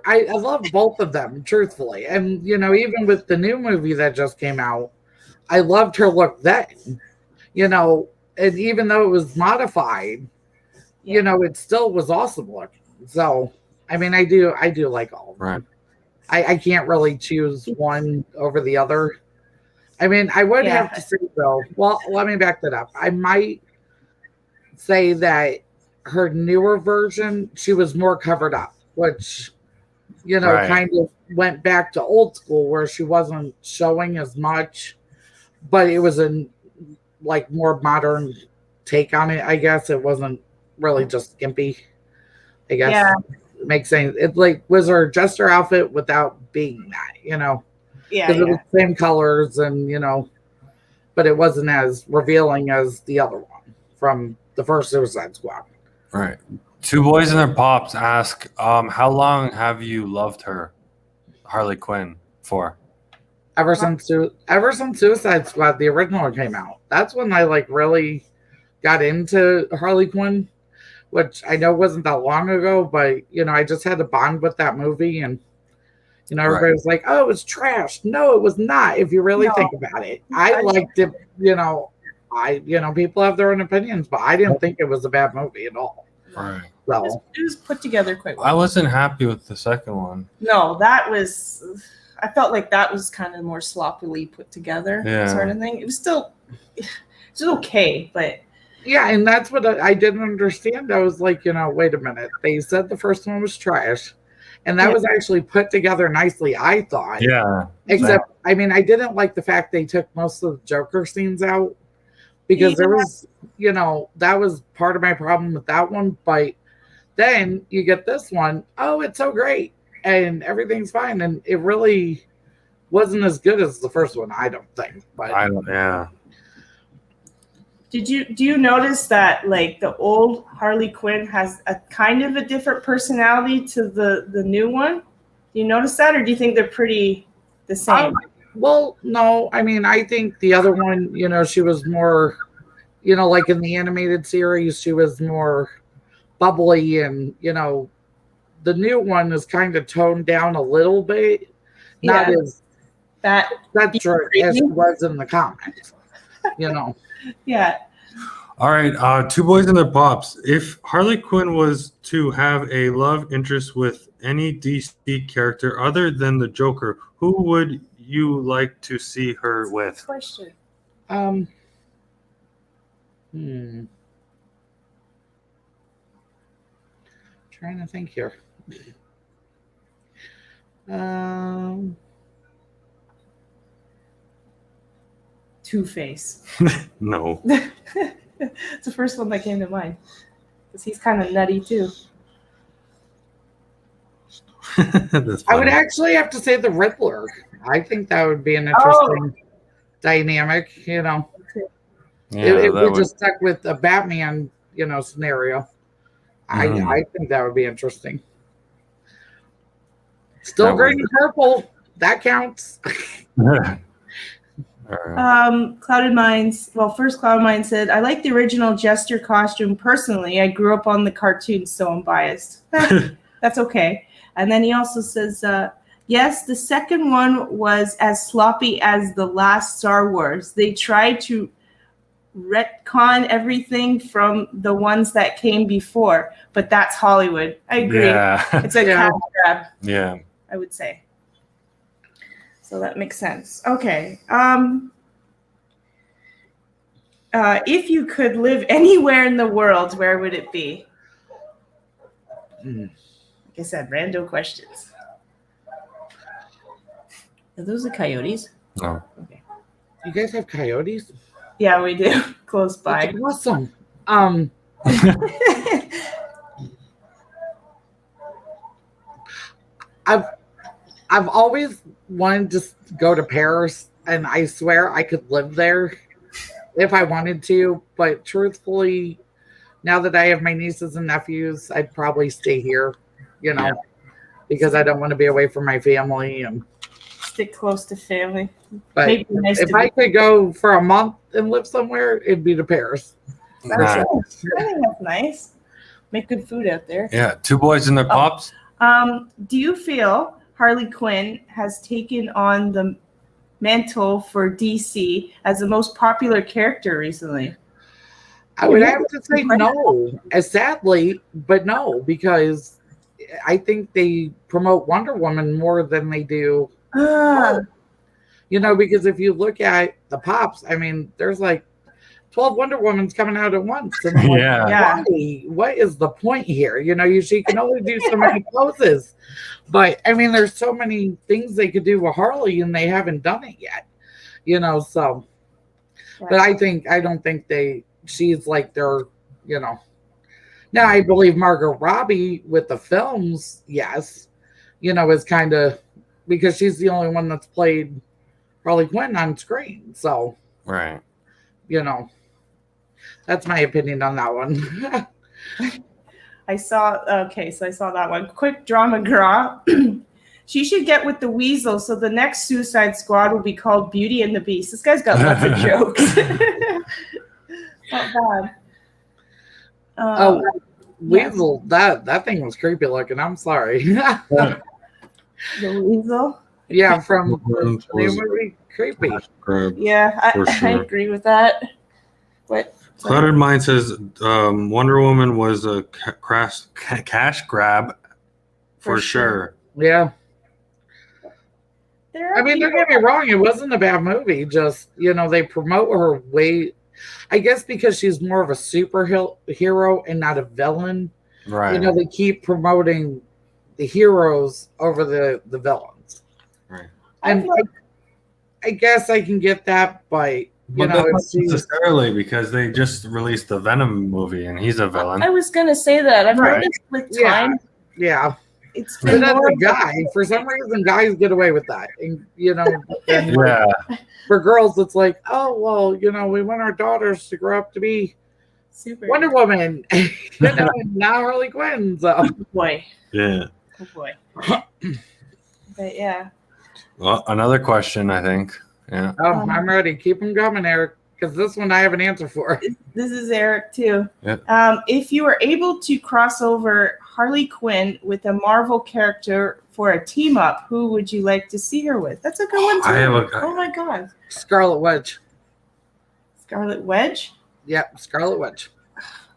I love both of them, truthfully. And even with the new movie that just came out, I loved her look then. And even though it was modified, it still was awesome looking. So, I mean, I do like all of them. Right. I can't really choose one over the other. I mean, I would have to say, though, well, let me back that up. I might say that her newer version, she was more covered up, which, Right. kind of went back to old school where she wasn't showing as much, but it was a more modern take on it, I guess. It wasn't really just skimpy, I guess. Yeah. It makes sense. It was her Jester outfit without being that, Yeah. because it was the same colors and, but it wasn't as revealing as the other one from the first Suicide Squad. Right. 2 boys and their pops ask, how long have you loved her, Harley Quinn, for? Ever since Suicide Squad, the original one came out. That's when I really got into Harley Quinn, which I know wasn't that long ago, but I just had to bond with that movie, and everybody was like, "Oh, it's trash." No, it was not. If you really think about it, I liked it. People have their own opinions, but I didn't think it was a bad movie at all. Right. So it was put together quite well. I wasn't happy with the second one. No, I felt like that was kind of more sloppily put together, sort of thing. It was still okay, but yeah, and that's what I didn't understand. I was like, wait a minute. They said the first one was trash, and that was actually put together nicely, I thought. Yeah. Except, I didn't like the fact they took most of the Joker scenes out, because there was, that was part of my problem with that one. But then you get this one, oh, it's so great, and everything's fine, and it really wasn't as good as the first one, I don't think. But yeah. do you notice that like the old Harley Quinn has a kind of a different personality to the new one? Do you notice that, or do you think they're pretty the same? Well, no. I think the other one, she was more, like in the animated series, she was more bubbly, and the new one is kind of toned down a little bit, not as that's true as it was in the comics. Yeah. All right, Two Boys and Their Pops. If Harley Quinn was to have a love interest with any DC character other than the Joker, who would you like to see her with? Question. Trying to think here. Two-Face. No. It's the first one that came to mind, because he's kind of nutty too. I would actually have to say the Riddler. I think that would be an interesting dynamic. Yeah, if we just stuck with a Batman, scenario, I think that would be interesting. Still green and purple. That counts. Clouded Minds. Well, first Clouded Mind said, "I like the original Jester costume personally. I grew up on the cartoons, so I'm biased." That's okay. And then he also says, "Yes, the second one was as sloppy as the last Star Wars. They tried to retcon everything from the ones that came before, but that's Hollywood." I agree. Yeah. It's a cash grab. Yeah. I would say. So that makes sense. Okay. If you could live anywhere in the world, where would it be? Like I said, random questions. Are those the coyotes? No. Okay. You guys have coyotes? Yeah, we do. Close by. That's awesome. I've always wanted to go to Paris, and I swear I could live there if I wanted to. But truthfully, now that I have my nieces and nephews, I'd probably stay here, because I don't want to be away from my family and stick close to family. But if I could go for a month and live somewhere, it'd be to Paris. I think that's nice. Make good food out there. Yeah, Two Boys and Their Pops. Do you feel Harley Quinn has taken on the mantle for DC as the most popular character recently? I would have to say no, sadly, but no, because I think they promote Wonder Woman more than they do. Because if you look at the Pops, there's like 12 Wonder Womans coming out at once. And I'm like, what is the point here? She can only do so many poses. But there's so many things they could do with Harley, and they haven't done it yet. So. But I don't think she's like their, Now I believe Margot Robbie with the films, yes, is kind of, because she's the only one that's played Harley Quinn on screen. So, right. That's my opinion on that one. I saw that one. Quick drama girl. She should get with the Weasel, so the next Suicide Squad will be called Beauty and the Beast. This guy's got lots of jokes. Not bad. Oh, Weasel. That thing was creepy looking. I'm sorry. The Weasel. Yeah, from Was the movie Creepy. Yeah, For I sure. agree with that. What? Cluttered Mind says Wonder Woman was a cash grab for sure. Yeah. There I are mean, don't people- get me wrong, it wasn't a bad movie. Just, they promote her way, I guess because she's more of a superhero and not a villain. Right. They keep promoting the heroes over the villains. Right. And I guess I can get that, but But that's not necessarily because they just released the Venom movie and he's a villain. I was gonna say that. I've Right. noticed with time, yeah. it's But been that's more a guy. For some reason, guys get away with that. And, and like, Yeah. for girls, it's like, oh, well, we want our daughters to grow up to be super. Wonder Woman, not Harley Quinn. So. Oh boy. Yeah. Oh boy. But yeah. Well, another question, I think. Yeah. Oh, I'm ready. Keep them coming, Eric, because this one I have an answer for. This is Eric too. Yeah. If you were able to cross over Harley Quinn with a Marvel character for a team up, who would you like to see her with? That's a good one too. I have Oh my god. Scarlet Witch. Scarlet Wedge? Yep, Scarlet Witch.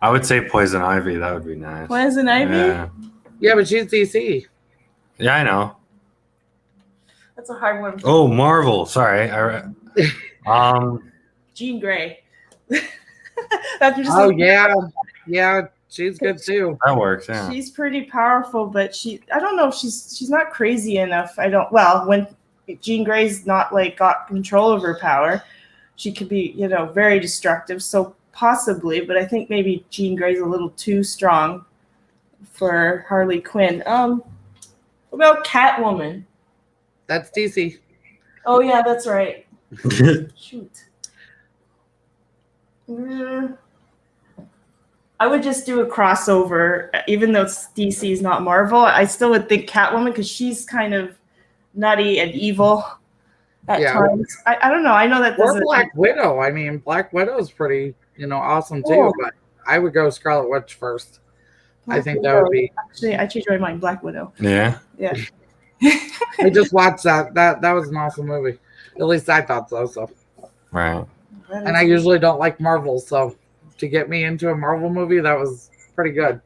I would say Poison Ivy. That would be nice. Poison Ivy? Yeah. Yeah, but she's DC. Yeah, I know. That's a hard one. Oh, Marvel. Sorry. Jean Grey. That's just Oh, yeah. Yeah, she's good too. That works. Yeah. She's pretty powerful, but I don't know if she's not crazy enough. When Jean Grey's not got control of her power, she could be, very destructive. So possibly, but I think maybe Jean Grey's a little too strong for Harley Quinn. What about Catwoman? That's DC. Oh yeah, that's right. Shoot. I would just do a crossover, even though DC is not Marvel. I still would think Catwoman because she's kind of nutty and evil at times. I don't know. I know that Or doesn't. Black Widow. I mean, Black Widow's pretty, awesome too. Oh. But I would go Scarlet Witch first. I think that would be. Actually, I changed my mind. Black Widow. Yeah. Yeah. I just watched that. That was an awesome movie. At least I thought so. So, Right. and I usually don't like Marvel, so to get me into a Marvel movie, that was pretty good.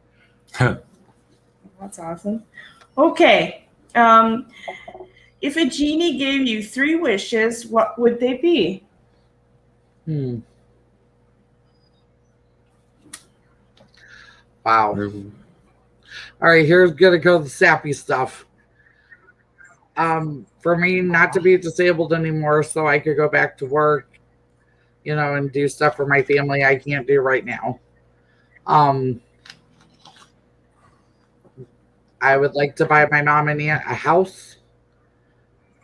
That's awesome. Okay. If a genie gave you 3 wishes, what would they be? Wow. All right, here's gonna go the sappy stuff. For me, not to be disabled anymore, so I could go back to work, and do stuff for my family I can't do right now. I would like to buy my mom and aunt a house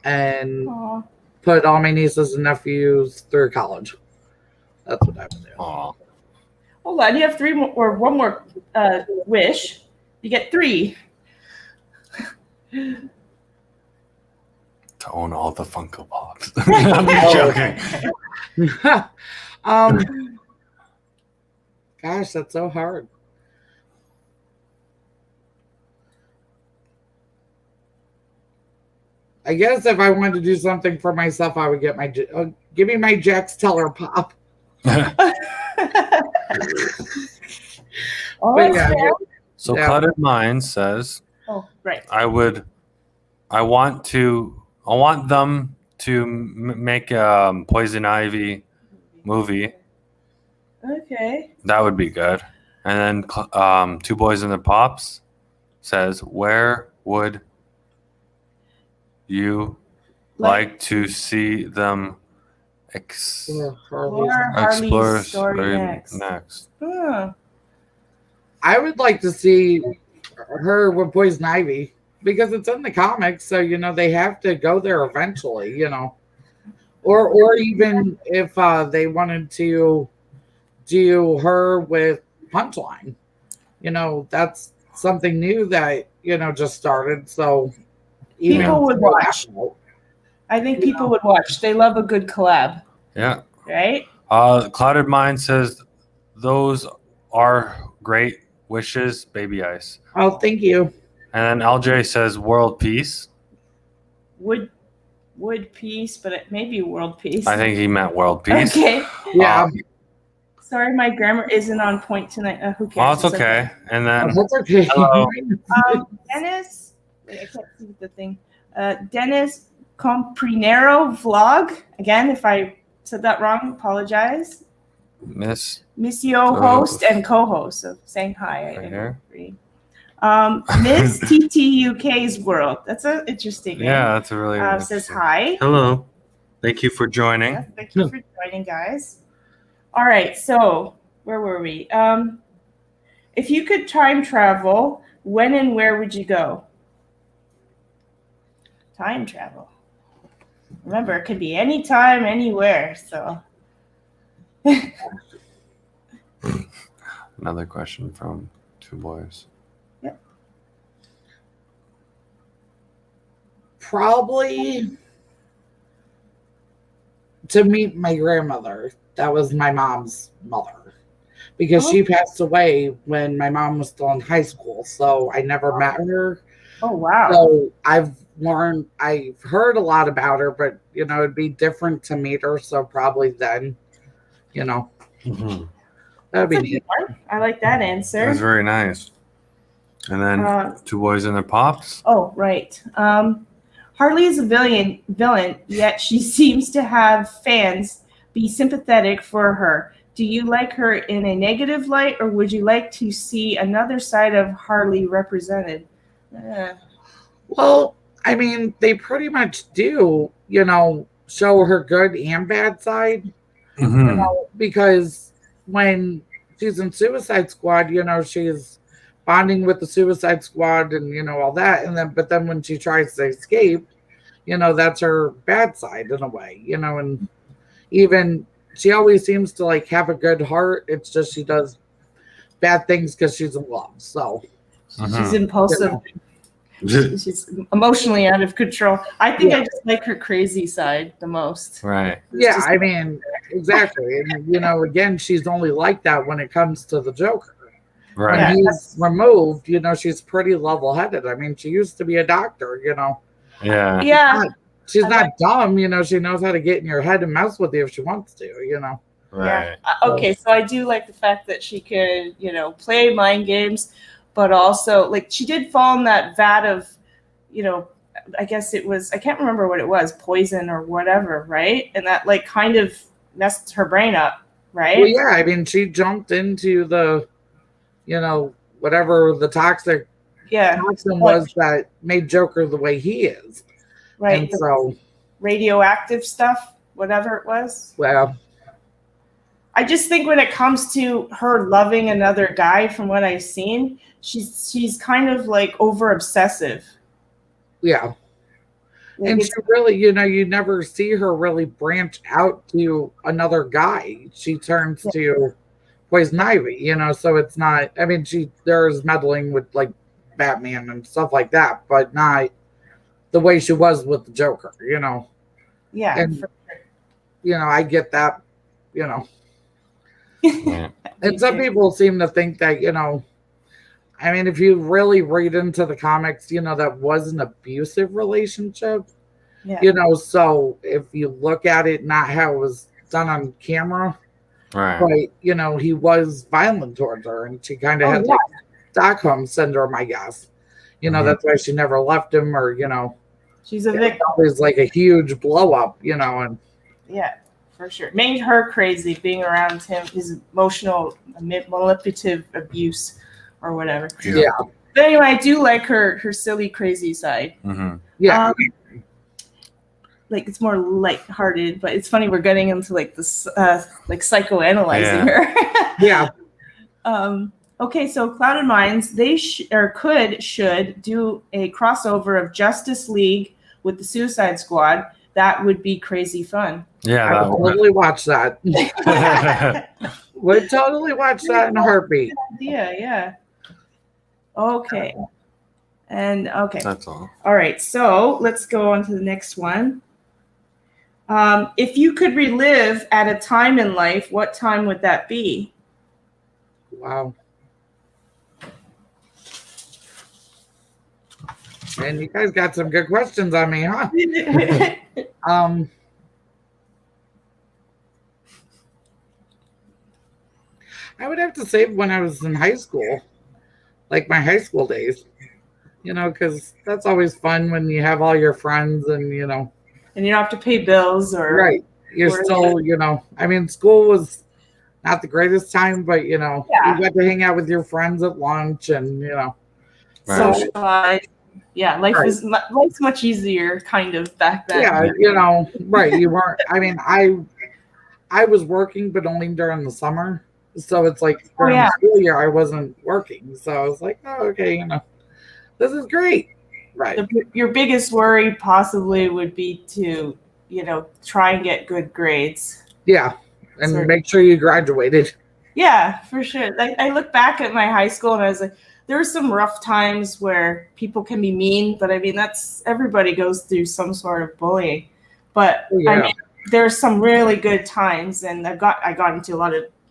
and Aw. put all my nieces and nephews through college. That's what I would do. Aw. Hold on, you have 3 more, or 1 more wish. You get 3. To own all the Funko Pops. I'm joking. Gosh, that's so hard. I guess if I wanted to do something for myself, I would get give me my Jax Teller Pop. Oh, But that's fair. So Yeah. Cluttered Mind says, Oh, right. I want them to make a Poison Ivy movie. Okay. That would be good. And then Two Boys and the Pops says, where would you like to see them Or Harley's explore story next. Huh. I would like to see her with Poison Ivy because it's in the comics, so they have to go there eventually, or even if they wanted to do her with Punchline, that's something new that just started. So People would watch. I think people would watch. They love a good collab, Yeah. right? Clouded Mind says those are great wishes, Baby Ice. Oh, thank you. And then LJ says world peace. Wood peace, but it may be world peace. I think he meant world peace. Okay. Yeah. Sorry, my grammar isn't on point tonight. Who cares? Well, it's okay. And then That's okay. hello. Dennis, wait, I can't see the thing. Dennis Comprinero vlog. Again, if I said that wrong, apologize. Missio host and co-host. So saying hi. Right here. Miss TTUK's World. That's an interesting name. Yeah, that's a really says hi. Hello. Thank you for joining. Yeah, thank you for joining, guys. All right, so where were we? If you could time travel, when and where would you go? Time travel. Remember, it could be anytime, anywhere. So. Another question from two boys. Yep. Probably to meet my grandmother. That was my mom's mother, because she passed away when my mom was still in high school. So I never met her. Oh, wow. So I've heard a lot about her, but it'd be different to meet her. So probably then, Mm-hmm. that'd be neat. I like that answer. That's very nice. And then two boys and their pops. Oh, right. Harley is a villain, yet she seems to have fans be sympathetic for her. Do you like her in a negative light, or would you like to see another side of Harley represented? Well, I mean, they pretty much do, show her good and bad side. Mm-hmm. Because when she's in Suicide Squad, she's bonding with the Suicide Squad and all that, but then when she tries to escape, that's her bad side in a way, and even she always seems to have a good heart. It's just she does bad things because she's in love. So she's impulsive. She's emotionally out of control. I think I just like her crazy side the most. Right. Yeah, I mean, exactly. And, again, she's only like that when it comes to the Joker. Right. When he's removed, she's pretty level-headed. I mean, she used to be a doctor, Yeah. Yeah. She's not dumb, she knows how to get in your head and mess with you if she wants to, Right. Yeah. Okay, so I do like the fact that she could, play mind games, but also, she did fall in that vat of, I guess it was, I can't remember what it was, poison or whatever, right? And that, kind of messed her brain up, right? Well, yeah, I mean, she jumped into the, whatever the toxin was that made Joker the way he is. Right. And so radioactive stuff, whatever it was. Well, I just think when it comes to her loving another guy, from what I've seen, she's kind of over obsessive. Yeah. And she really, you never see her really branch out to another guy. She turns to Poison Ivy, so it's not, I mean, there's meddling with Batman and stuff like that, but not the way she was with the Joker, Yeah. And, I get that, Yeah. And some people seem to think that, I mean, if you really read into the comics, that was an abusive relationship. Yeah. So if you look at it, not how it was done on camera, Right. but, he was violent towards her, and she kind of had Stockholm syndrome, I guess. That's why she never left him, or, she's a victim. Always a huge blow up, and yeah, for sure. Made her crazy being around him, his emotional, manipulative abuse or whatever. Yeah. But anyway, I do like her silly, crazy side. Mm-hmm. Yeah. It's more lighthearted, but it's funny we're getting into this psychoanalyzing her. Yeah. Okay, so Clouded Minds, they should do a crossover of Justice League with the Suicide Squad. That would be crazy fun. Yeah. I would totally watch that. Would totally watch that in a heartbeat. Yeah. Okay. And okay. That's all. All right, so let's go on to the next one. If you could relive at a time in life, what time would that be? Wow. And you guys got some good questions on me, huh? I would have to say when I was in high school, like my high school days, because that's always fun when you have all your friends and, And you don't have to pay bills or. Right. You're still, I mean, school was not the greatest time, but, you got to hang out with your friends at lunch and, socialize. Yeah, life's much easier kind of back then. Yeah, right. You weren't, I mean, I was working, but only during the summer. So it's like during the school year, I wasn't working. So I was like, oh, okay, this is great. Right. Your biggest worry possibly would be to, try and get good grades. Yeah. And make sure you graduated. Yeah, for sure. Like I look back at my high school and I was like, there were some rough times where people can be mean, but I mean, everybody goes through some sort of bullying. But I mean, there's some really good times, and I got into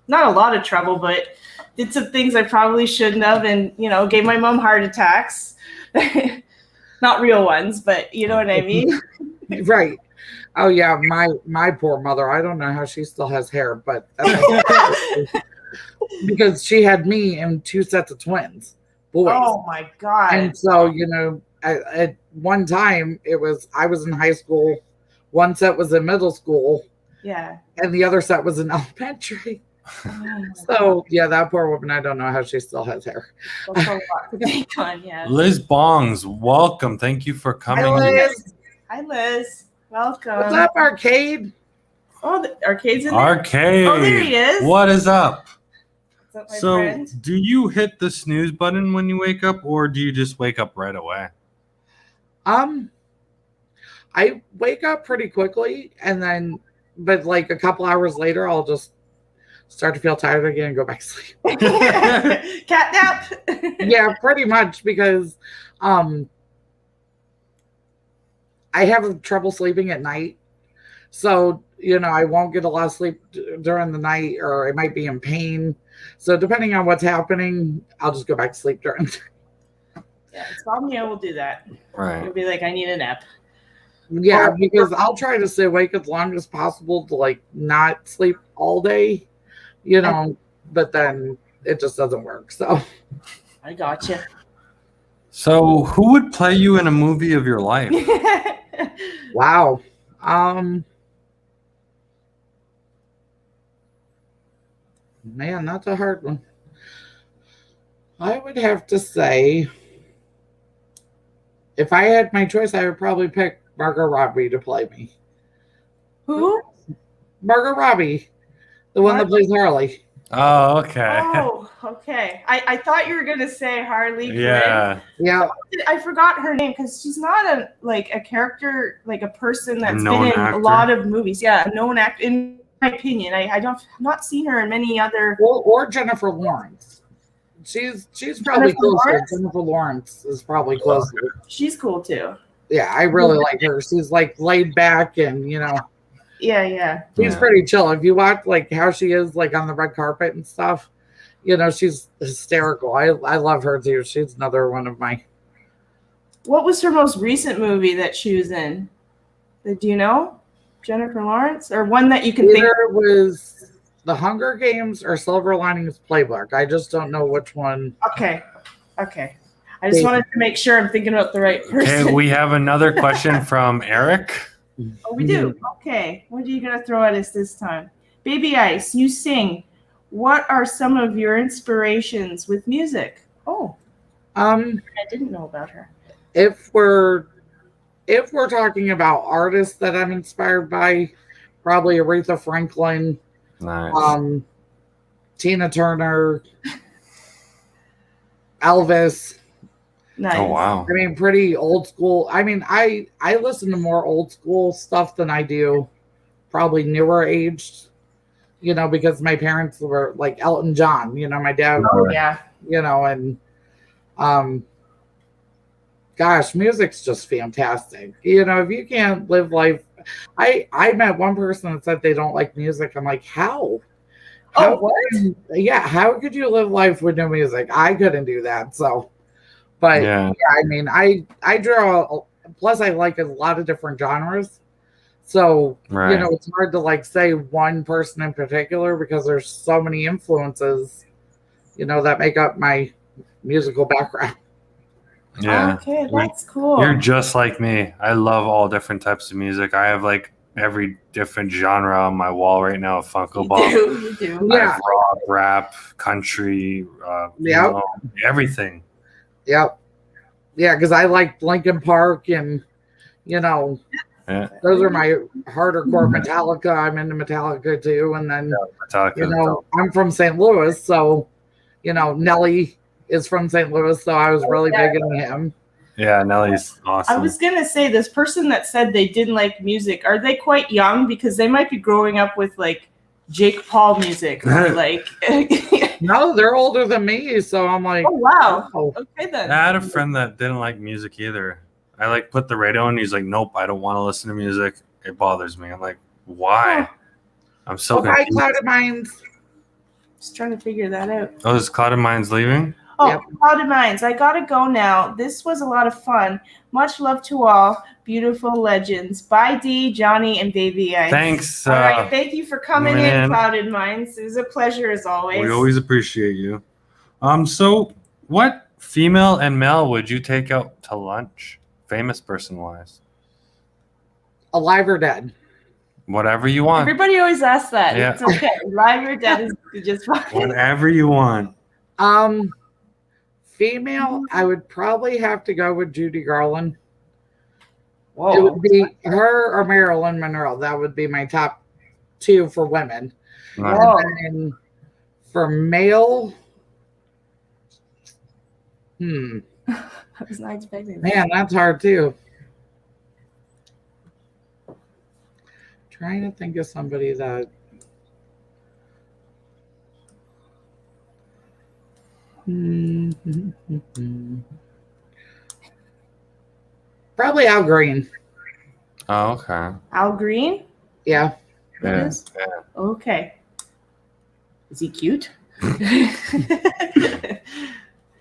not a lot of trouble, but did some things I probably shouldn't have, and gave my mom heart attacks. Not real ones, but you know what I mean? Right. Oh yeah, my poor mother. I don't know how she still has hair, but because she had me and 2 sets of twins, boys. Oh my God. And so, at one time I was in high school, one set was in middle school. Yeah. And the other set was in elementary. So yeah, that poor woman, I don't know how she still has hair. That's a lot to take on, yeah. Liz Bongs, welcome. Thank you for coming. Hi, Liz. Welcome. What's up, Arcade? Oh, the Arcade's in there? Arcade. Oh, there he is. What is up? What's up, my So, friend? do you hit the snooze button when you wake up, or do you just wake up right away? I wake up pretty quickly, but like a couple hours later, I'll just start to feel tired again and go back to sleep. Cat nap. Yeah, pretty much, because I have trouble sleeping at night. So, I won't get a lot of sleep during the night, or I might be in pain. So depending on what's happening, I'll just go back to sleep during the night. Yeah, insomnia will do that. Right. You'll be like, I need a nap. Yeah, because I'll try to stay awake as long as possible to like not sleep all day, but then it just doesn't work. So I gotcha. So who would play you in a movie of your life? Wow. Man, that's a hard one. I would have to say, if I had my choice, I would probably pick Margot Robbie to play me. Who? Margot Robbie, the one that plays Harley. Oh, okay. Oh, okay. I thought you were gonna say Harley Quinn. Yeah. Yeah. I forgot her name because she's not a character, like a person that's been in actor. a lot of movies. Yeah, a known actor. In my opinion, I've not seen her in many other. Or Jennifer Lawrence. She's probably closer. Jennifer Lawrence is probably closer. She's cool too. Yeah, I really like her. She's like laid back and Yeah. She's pretty chill. If you watch like how she is like on the red carpet and stuff, she's hysterical. I love her too. She's another one of my. What was her most recent movie that she was in? Do you know? Jennifer Lawrence, or one that you can think of? Was The Hunger Games or Silver Linings Playbook. I just don't know which one. Okay. I just wanted to make sure I'm thinking about the right person. Okay, we have another question from Eric. Oh, we do? Okay. What are you going to throw at us this time? Baby Ice, you sing. What are some of your inspirations with music? Oh. I didn't know about her. If we're talking about artists that I'm inspired by, probably Aretha Franklin. Nice. Tina Turner. Elvis. Nice. Oh, wow. I mean, pretty old school. I mean, I listen to more old school stuff than I do probably newer aged, because my parents were like Elton John, my dad. Oh, yeah. And gosh, music's just fantastic. If you can't live life, I met one person that said they don't like music. I'm like, how? Oh, what? Yeah, how could you live life with no music? I couldn't do that. So But Yeah. I mean, I draw. Plus, I like a lot of different genres. So Right. it's hard to like say one person in particular because there's so many influences, that make up my musical background. Yeah. Okay, that's cool. You're just like me. I love all different types of music. I have like every different genre on my wall right now of Funko Pop. You do. I Yeah. have rock, rap, country, Yep. Everything. Yep. Yeah, because I like Linkin Park and those are my harder core Metallica. I'm into Metallica too. And then Metallica. I'm from St. Louis, so Nelly is from St. Louis, so I was really big into him. Yeah, Nelly's awesome. I was gonna say, this person that said they didn't like music, are they quite young? Because they might be growing up with like Jake Paul music or like. No, they're older than me, so I'm like, oh wow. oh. Okay then. I had a friend that didn't like music either. I like put the radio on and he's like, nope, I don't want to listen to music. It bothers me. I'm like, why? I'm so Hi, confused. Clouded Minds. Just trying to figure that out. Oh, is Clouded Minds leaving? Oh, Yep. Clouded Minds, I gotta go now. This was a lot of fun. Much love to all. Beautiful legends. Bye, Dee, Johnny, and Baby Ice. Thanks. All right, thank you for coming in, man. Clouded Minds. It was a pleasure as always. We always appreciate you. So what female and male would you take out to lunch, famous person wise? Alive or dead? Whatever you want. Everybody always asks that. Yeah. It's okay. Live or dead is just fine. Whatever you want. Female, I would probably have to go with Judy Garland. Whoa. It would be her or Marilyn Monroe. That would be my top two for women. Whoa. And for male, I was not expecting that. man, that's hard too. Trying to think of somebody that. Probably Al Green. Oh, okay. Al Green? Yeah. Yeah. Yes? Okay. Is he cute?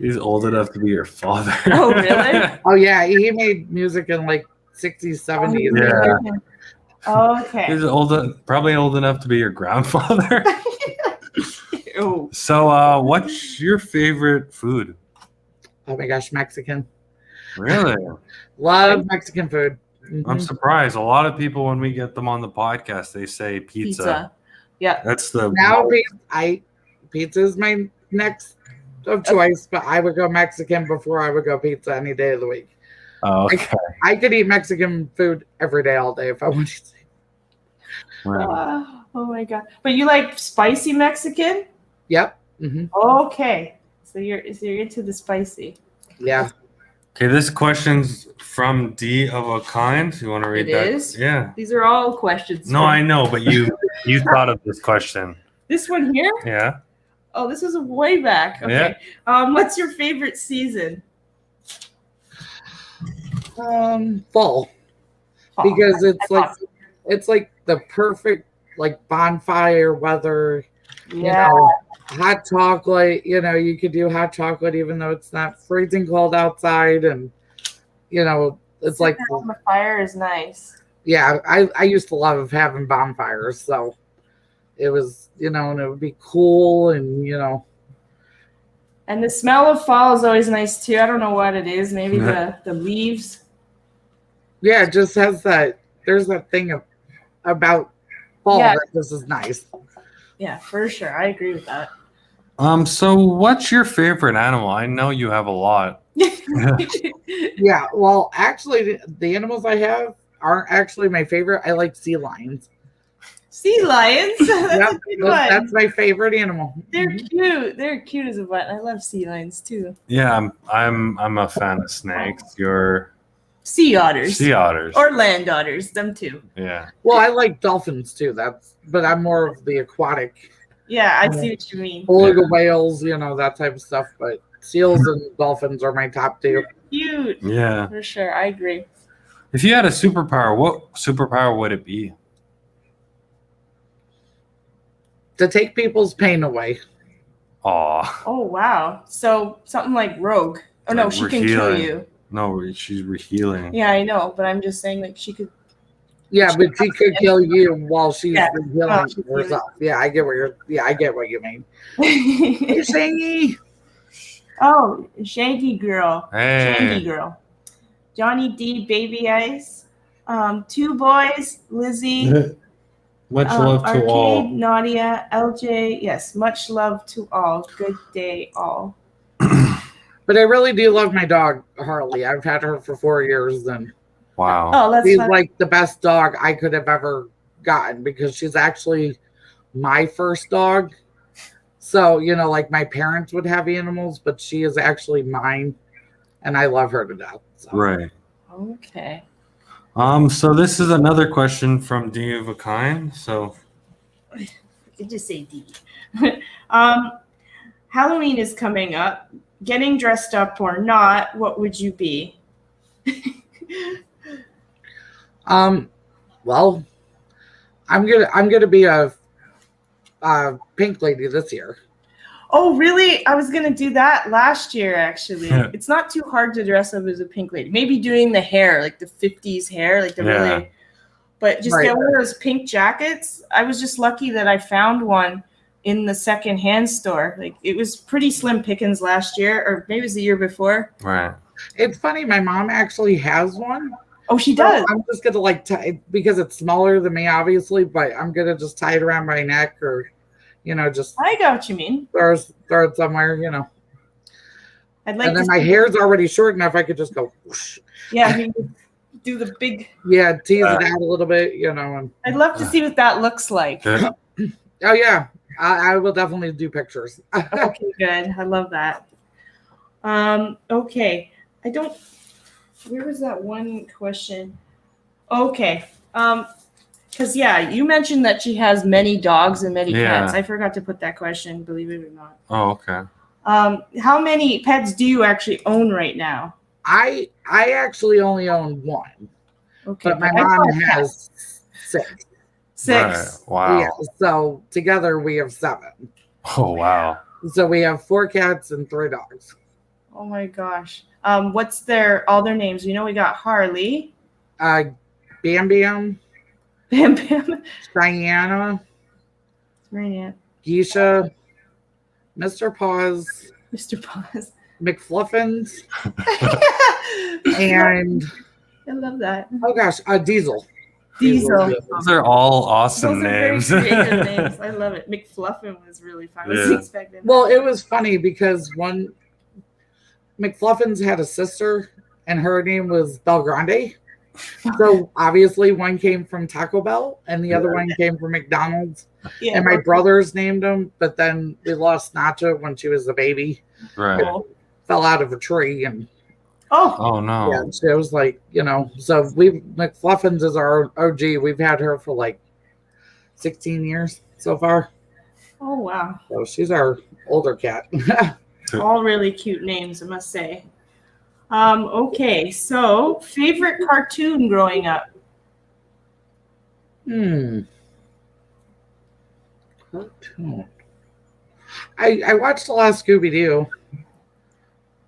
He's old enough to be your father. Oh, really? Oh yeah, he made music in like 60s, 70s. Yeah. Okay. He's probably old enough to be your grandfather. Oh. So, what's your favorite food? Oh my gosh, Mexican. Really? Love Mexican food. I'm surprised. A lot of people, when we get them on the podcast, they say pizza. Yeah. That's the Now pizza is my next of choice, but I would go Mexican before I would go pizza any day of the week. Oh, okay. I could eat Mexican food every day, all day if I wanted to. Right. Oh my god! But you like spicy Mexican? Yep. Mm-hmm. Okay, so you're into the spicy. Yeah. Okay, this question's from D of a Kind. You want to read It that? is? Yeah. These are all questions. No, I know, but you thought of this question. This one here? Yeah. Oh, this was way back. Okay. Yeah. What's your favorite season? Fall. Because it's like the perfect like bonfire weather. Yeah. Hot chocolate. You could do hot chocolate even though it's not freezing cold outside, and it's like on the fire is nice. Yeah, I used to love having bonfires, so it was and it would be cool, and And the smell of fall is always nice too. I don't know what it is. Maybe the leaves. Yeah, it just has that. There's that thing about fall that this is nice. Yeah, for sure. I agree with that. So what's your favorite animal? I know you have a lot. Yeah, well, actually, the animals I have aren't actually my favorite. I like sea lions. Sea lions. That's a good one. That's my favorite animal. They're cute. They're cute as a button. I love sea lions too. Yeah, I'm a fan of snakes. You're Sea otters. sea otters. Or land otters. Them too. Yeah. Well, I like dolphins too. But I'm more of the aquatic. Yeah, I see what you mean. Beluga whales, that type of stuff. But seals and dolphins are my top two. Cute. Yeah. For sure. I agree. If you had a superpower, what superpower would it be? To take people's pain away. Aw. Oh wow. So something like Rogue. Oh no, Like, she we're can kill healing. you. No, she's rehealing. Yeah, I know, but I'm just saying, like, she could. Yeah, but she could kill you while she's Yeah. healing she's herself. Yeah, I get what you mean. Hey, Shangy. Oh, Shaggy Girl. Hey. Shaggy Girl. Johnny D, Baby Ice. Two boys, Lizzie. Much love to Arcade, all. Nadia, LJ. Yes, much love to all. Good day, all. But I really do love my dog, Harley. I've had her for 4 years, and Wow. Oh, that's she's fun. like the best dog I could have ever gotten because she's actually my first dog. So, like my parents would have animals, but she is actually mine, and I love her to death. So. Right. Okay. So this is another question from D of a Kind. So You could just say D. Halloween is coming up. Getting dressed up or not, what would you be? Well, I'm gonna be a pink lady this year. Oh, really? I was gonna do that last year. Actually, it's not too hard to dress up as a pink lady. Maybe doing the hair, like the '50s hair, like the really. But just get one of those pink jackets. I was just lucky that I found one in the secondhand store. Like it was pretty slim pickings last year, or maybe it was the year before. right. It's funny, my mom actually has one. Oh, she does. So I'm just gonna tie because it's smaller than me, obviously, but I'm gonna just tie it around my neck or, just. I got what you mean. Throw it somewhere, I'd like. And then my hair's already short enough. I could just go. Whoosh. Yeah, you could do the big. Yeah, tease it out a little bit, And I'd love to see what that looks like. Good. oh yeah, I will definitely do pictures. Okay, good. I love that. Okay. I don't. Where was that one question? Okay. Because you mentioned that she has many dogs and many cats. I forgot to put that question, believe it or not. Oh, okay. How many pets do you actually own right now? I actually only own one. Okay. But my mom has 6. 6. Right. Wow. Yeah. So together we have 7. Oh, wow. So we have 4 cats and 3 dogs. Oh my gosh. What's all their names? We got Harley. Bam Bam. Bam Bam. Diana. Geisha. Mr. Paws. Mr. Paws. McFluffins. And I love that. Oh gosh, Diesel. Diesel. Those are all awesome names. Those are very creative names. I love it. McFluffin was really fun. I was expecting that. Well, it was funny because one McFluffins had a sister and her name was Belgrande. So obviously one came from Taco Bell and the other one came from McDonald's. Yeah, and my brothers named them, but then we lost Nacha when she was a baby. Right. Fell out of a tree and oh no. Yeah, so it was like, so McFluffins is our OG. We've had her for like 16 years so far. Oh wow. So she's our older cat. All really cute names, I must say. Okay, so favorite cartoon growing up? Cartoon. I watched a lot of Scooby-Doo.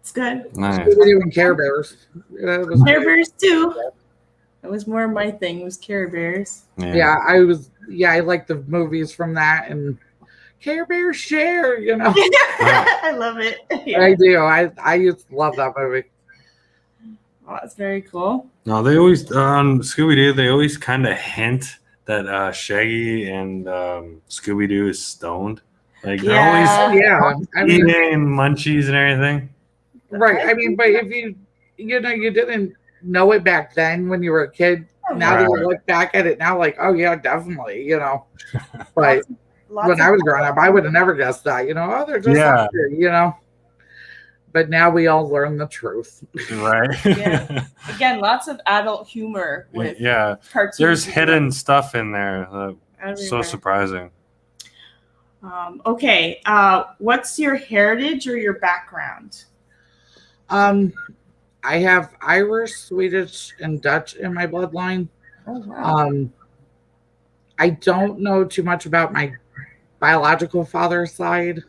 It's good. Nice. Scooby-Doo and Care Bears. Care Bears too. That was more my thing, was Care Bears. Yeah, I like the movies from that and Care Bears share, I love it. Yeah. I do. I used to love that movie. Oh, that's very cool. No, they always on Scooby-Doo. They always kind of hint that Shaggy and Scooby-Doo is stoned. Like they're always eating munchies and everything. Right. I mean, but if you didn't know it back then when you were a kid. Now that you look back at it now, like, oh yeah, definitely, But when I was growing up, I would have never guessed that, oh, they're just hungry, But now we all learn the truth. Right. Yeah. Again, lots of adult humor with cartoons. There's hidden stuff in there. So surprising. Okay. What's your heritage or your background? I have Irish, Swedish, and Dutch in my bloodline. Oh wow. I don't know too much about my biological father's side.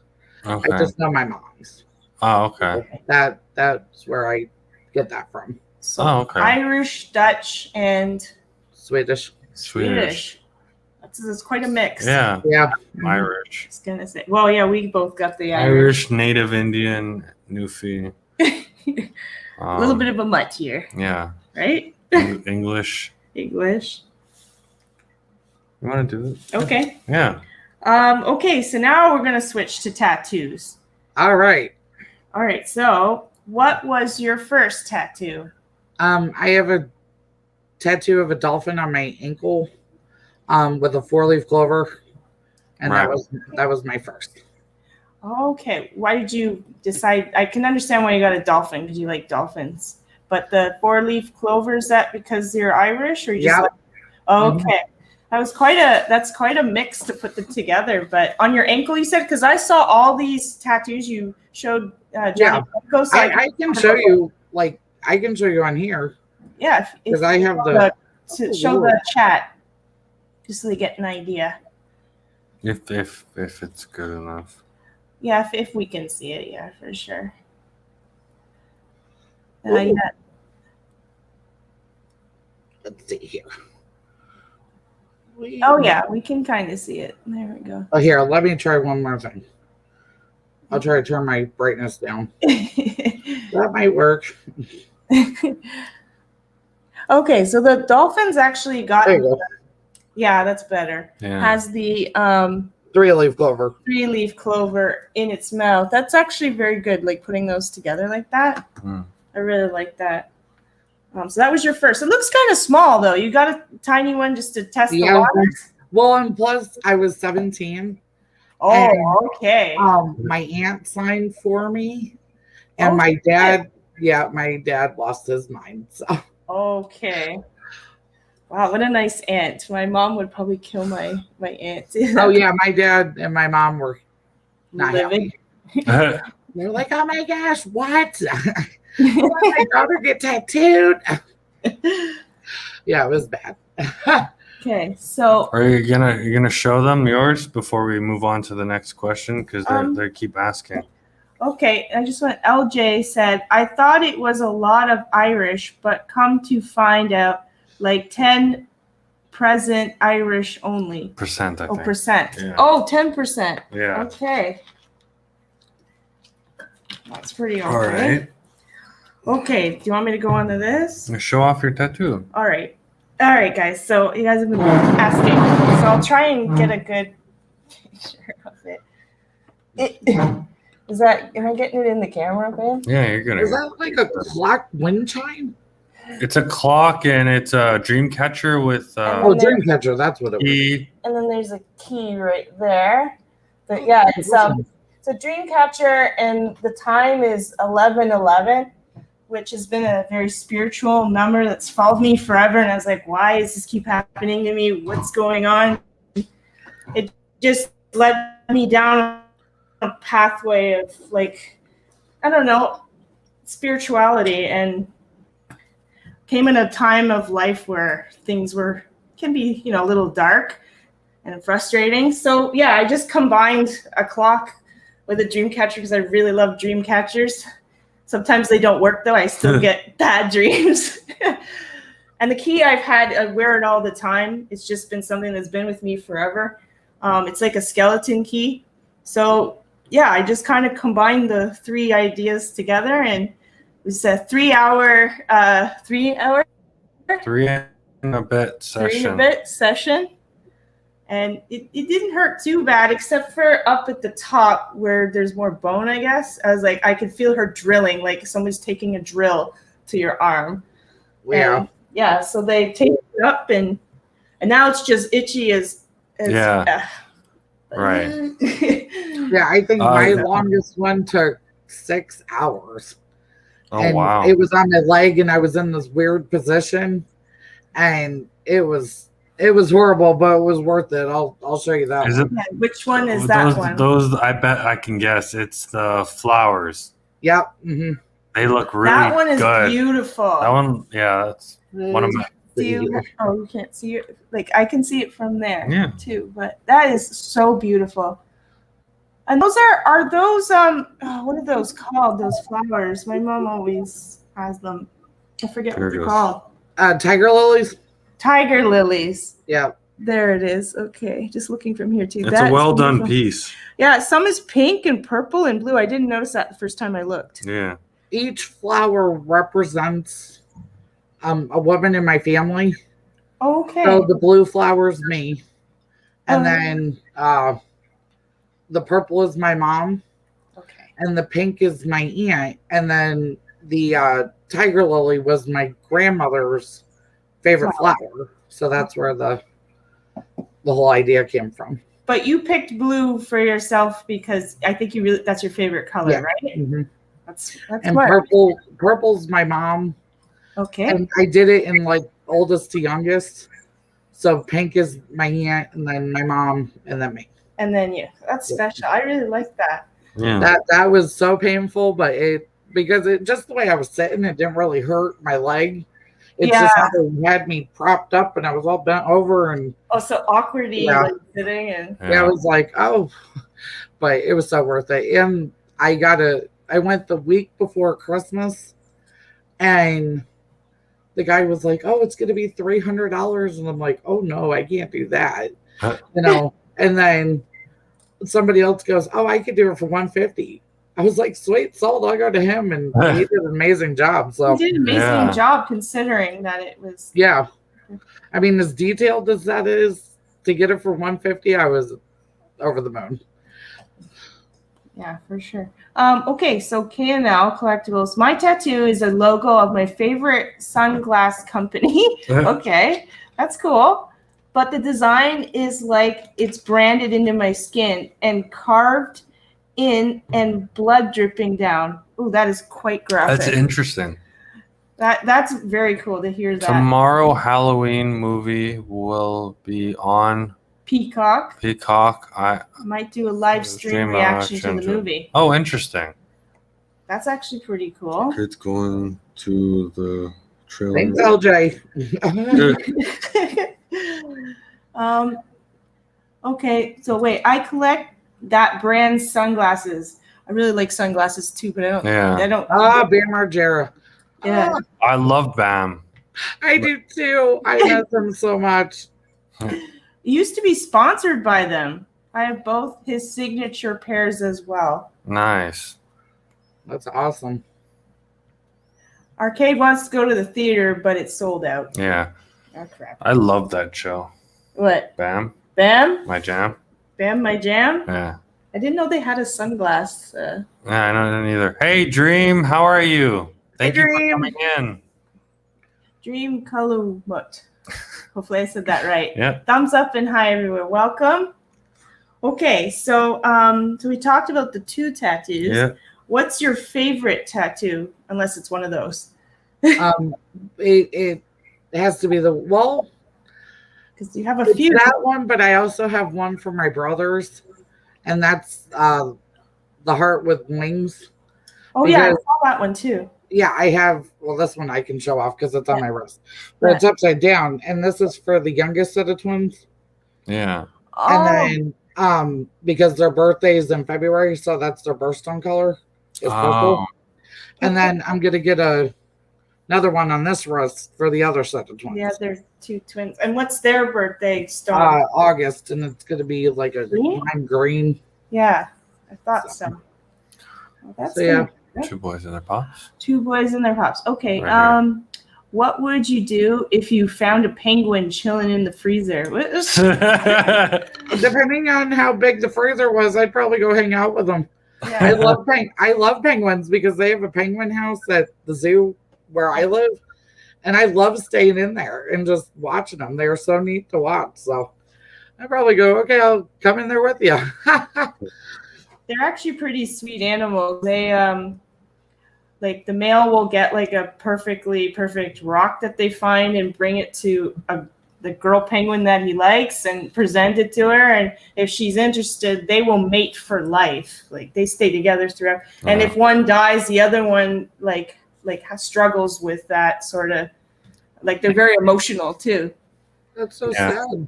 Okay. I just know my mom's. Oh, okay. That's where I get that from. So Oh, okay. Irish, Dutch, and Swedish. Swedish. That's quite a mix. Yeah. Yeah. Irish. I was gonna say. Well, yeah, we both got the Irish, Native Indian, Newfie. A little bit of a mutt here. Yeah. Right? English. English. You want to do it? Okay. Yeah. Okay, so now we're gonna switch to tattoos. All right. All right. So, what was your first tattoo? I have a tattoo of a dolphin on my ankle, with a 4-leaf clover, and Right. that was my first. Okay. Why did you decide? I can understand why you got a dolphin because you like dolphins. But the 4-leaf clover, is that because you're Irish or you just like? Okay. That's quite a mix to put them together. But on your ankle, you said, because I saw all these tattoos you showed. Yeah. Funko, so I can show you, like, I can show you on here. Yeah, because I have the to show the chat, just so they get an idea. If it's good enough. Yeah, if we can see it, yeah, for sure. Let's see here. Oh yeah, we can kind of see it. There we go. Oh, here, let me try one more thing. I'll try to turn my brightness down. That might work. Okay, so the dolphins actually got. There you go. Yeah, that's better. Yeah. Has the 3-leaf clover. 3-leaf clover in its mouth. That's actually very good. Like putting those together like that. I really like that. So that was your first. It looks kind of small though. You got a tiny one just to test the waters. Well, and plus I was 17. Oh, okay. My aunt signed for me, and my dad lost his mind. So. Okay. Wow, what a nice aunt. My mom would probably kill my aunt. Oh yeah, my dad and my mom were not living. Happy. They're like, "Oh my gosh, what? Let my daughter get tattooed?" Yeah, it was bad. Okay, so are you gonna show them yours before we move on to the next question? Because they keep asking. Okay, I just want. LJ said, I thought it was a lot of Irish, but come to find out, like 10 present Irish only. Percent, I think. Percent. Yeah. Oh, 10%. Yeah. Okay. That's pretty All right. Okay, do you want me to go on to this? Show off your tattoo. All right, guys. So you guys have been asking, so I'll try and get a good picture of it. Is that? Am I getting it in the camera, babe? Yeah, you're gonna. Is that like a clock wind chime? It's a clock and it's a dream catcher with. Dream catcher. That's what it was. And then there's a key right there. But yeah, it's a dream catcher, and the time is 11:11. Which has been a very spiritual number that's followed me forever. And I was like, why does this keep happening to me? What's going on? It just led me down a pathway of, like, I don't know, spirituality, and came in a time of life where things can be, a little dark and frustrating. So yeah, I just combined a clock with a dream catcher because I really love dream catchers. Sometimes they don't work though. I still get bad dreams. And the key I wear it all the time. It's just been something that's been with me forever. It's like a skeleton key. So yeah, I just kind of combined the 3 ideas together, and it was a 3-hour 3 and a bit session. And it didn't hurt too bad, except for up at the top where there's more bone, I guess. I was like, I could feel her drilling, like someone's taking a drill to your arm. Yeah. And yeah, so they taped it up, and now it's just itchy as yeah. Right. Yeah, I think my longest one took 6 hours. Oh, and wow. It was on my leg, and I was in this weird position, and it was horrible, but it was worth it. I'll show you that one. Which one is that one? Those, I bet I can guess. It's the flowers. Yep. Mm-hmm. They look really good. That one is beautiful. That one, yeah, that's one of my. You can't see it. Like, I can see it from there too, but that is so beautiful. And those are those what are those called? Those flowers. My mom always has them. I forget what they're called. Tiger lilies. Tiger lilies. Yeah. There it is. Okay, just looking from here too. It's a well done piece. Yeah, some is pink and purple and blue. I didn't notice that the first time I looked. Yeah. Each flower represents a woman in my family. Okay. So the blue flower's me. And then the purple is my mom. Okay. And the pink is my aunt. And then the tiger lily was my grandmother's favorite flower. So that's where the whole idea came from. But you picked blue for yourself because I think that's your favorite color, right? Mm-hmm. That's and what? purple's my mom. Okay. And I did it in like oldest to youngest. So pink is my aunt, and then my mom, and then me. And then you. That's special. I really like that. Yeah. That was so painful, but because just the way I was sitting, it didn't really hurt my leg. It's just how they had me propped up, and I was all bent over, and so awkwardly like sitting and I was like, oh, but it was so worth it. And I went the week before Christmas, and the guy was like, oh, it's going to be $300. And I'm like, oh, no, I can't do that. And then somebody else goes, oh, I could do it for $150. I was like, sweet, sold. I'll go to him. And he did an amazing job. So he did an amazing job considering that it was. Yeah. I mean, as detailed as that is, to get it for $150, I was over the moon. Yeah, for sure. Okay, so K&L Collectibles. My tattoo is a logo of my favorite sunglass company. Okay, that's cool. But the design is like it's branded into my skin and carved in and blood dripping down. Ooh, that is quite graphic. That's interesting. That's very cool to hear that. Tomorrow, Halloween movie will be on Peacock. I might do a live stream reaction to the movie. Oh, interesting. That's actually pretty cool. It's going to the trailer. Thanks, LJ. Okay, so wait, I collect that brand's sunglasses. I really like sunglasses too, but I don't. Yeah. I don't. Bam Margera. Yeah. I love Bam. I do too. I miss him so much. It used to be sponsored by them. I have both his signature pairs as well. Nice. That's awesome. Arcade wants to go to the theater, but it's sold out. Yeah. Oh, crap. I love that show. What? Bam. Bam? My jam. Bam, my jam? Yeah. I didn't know they had a sunglass. Yeah, I don't either. Hey, Dream, how are you? Thank you Dream. for coming in. Dream Kalumut. Hopefully I said that right. Yep. Thumbs up and hi everyone. Welcome. Okay, so we talked about the two tattoos. Yeah. What's your favorite tattoo? Unless it's one of those. It has to be the wall. Because you have a few. That one, but I also have one for my brothers, and that's the heart with wings. Oh yeah, I saw that one too. Yeah, I have. Well, this one I can show off because it's on my wrist, but it's upside down, and this is for the youngest set of twins. Yeah. And then because their birthday is in February, so that's their birthstone color is purple. And then I'm gonna get another one on this wrist for the other set of twins. Yeah, there's two twins. And what's their birthday stone? August, and it's gonna be like a lime green. Yeah, I thought so. Well, that's so, Two boys and their pops. Two boys and their pops. Okay. Right what would you do if you found a penguin chilling in the freezer? Depending on how big the freezer was, I'd probably go hang out with them. Yeah. I love penguins because they have a penguin house at the zoo where I live, and I love staying in there and just watching them. They are so neat to watch. So I'd probably go, okay, I'll come in there with you. They're actually pretty sweet animals. They like the male will get like a perfectly perfect rock that they find and bring it to the girl penguin that he likes and present it to her. And if she's interested, they will mate for life. Like they stay together throughout. And if one dies, the other one like struggles with that sort of, like they're very emotional too. That's so sad.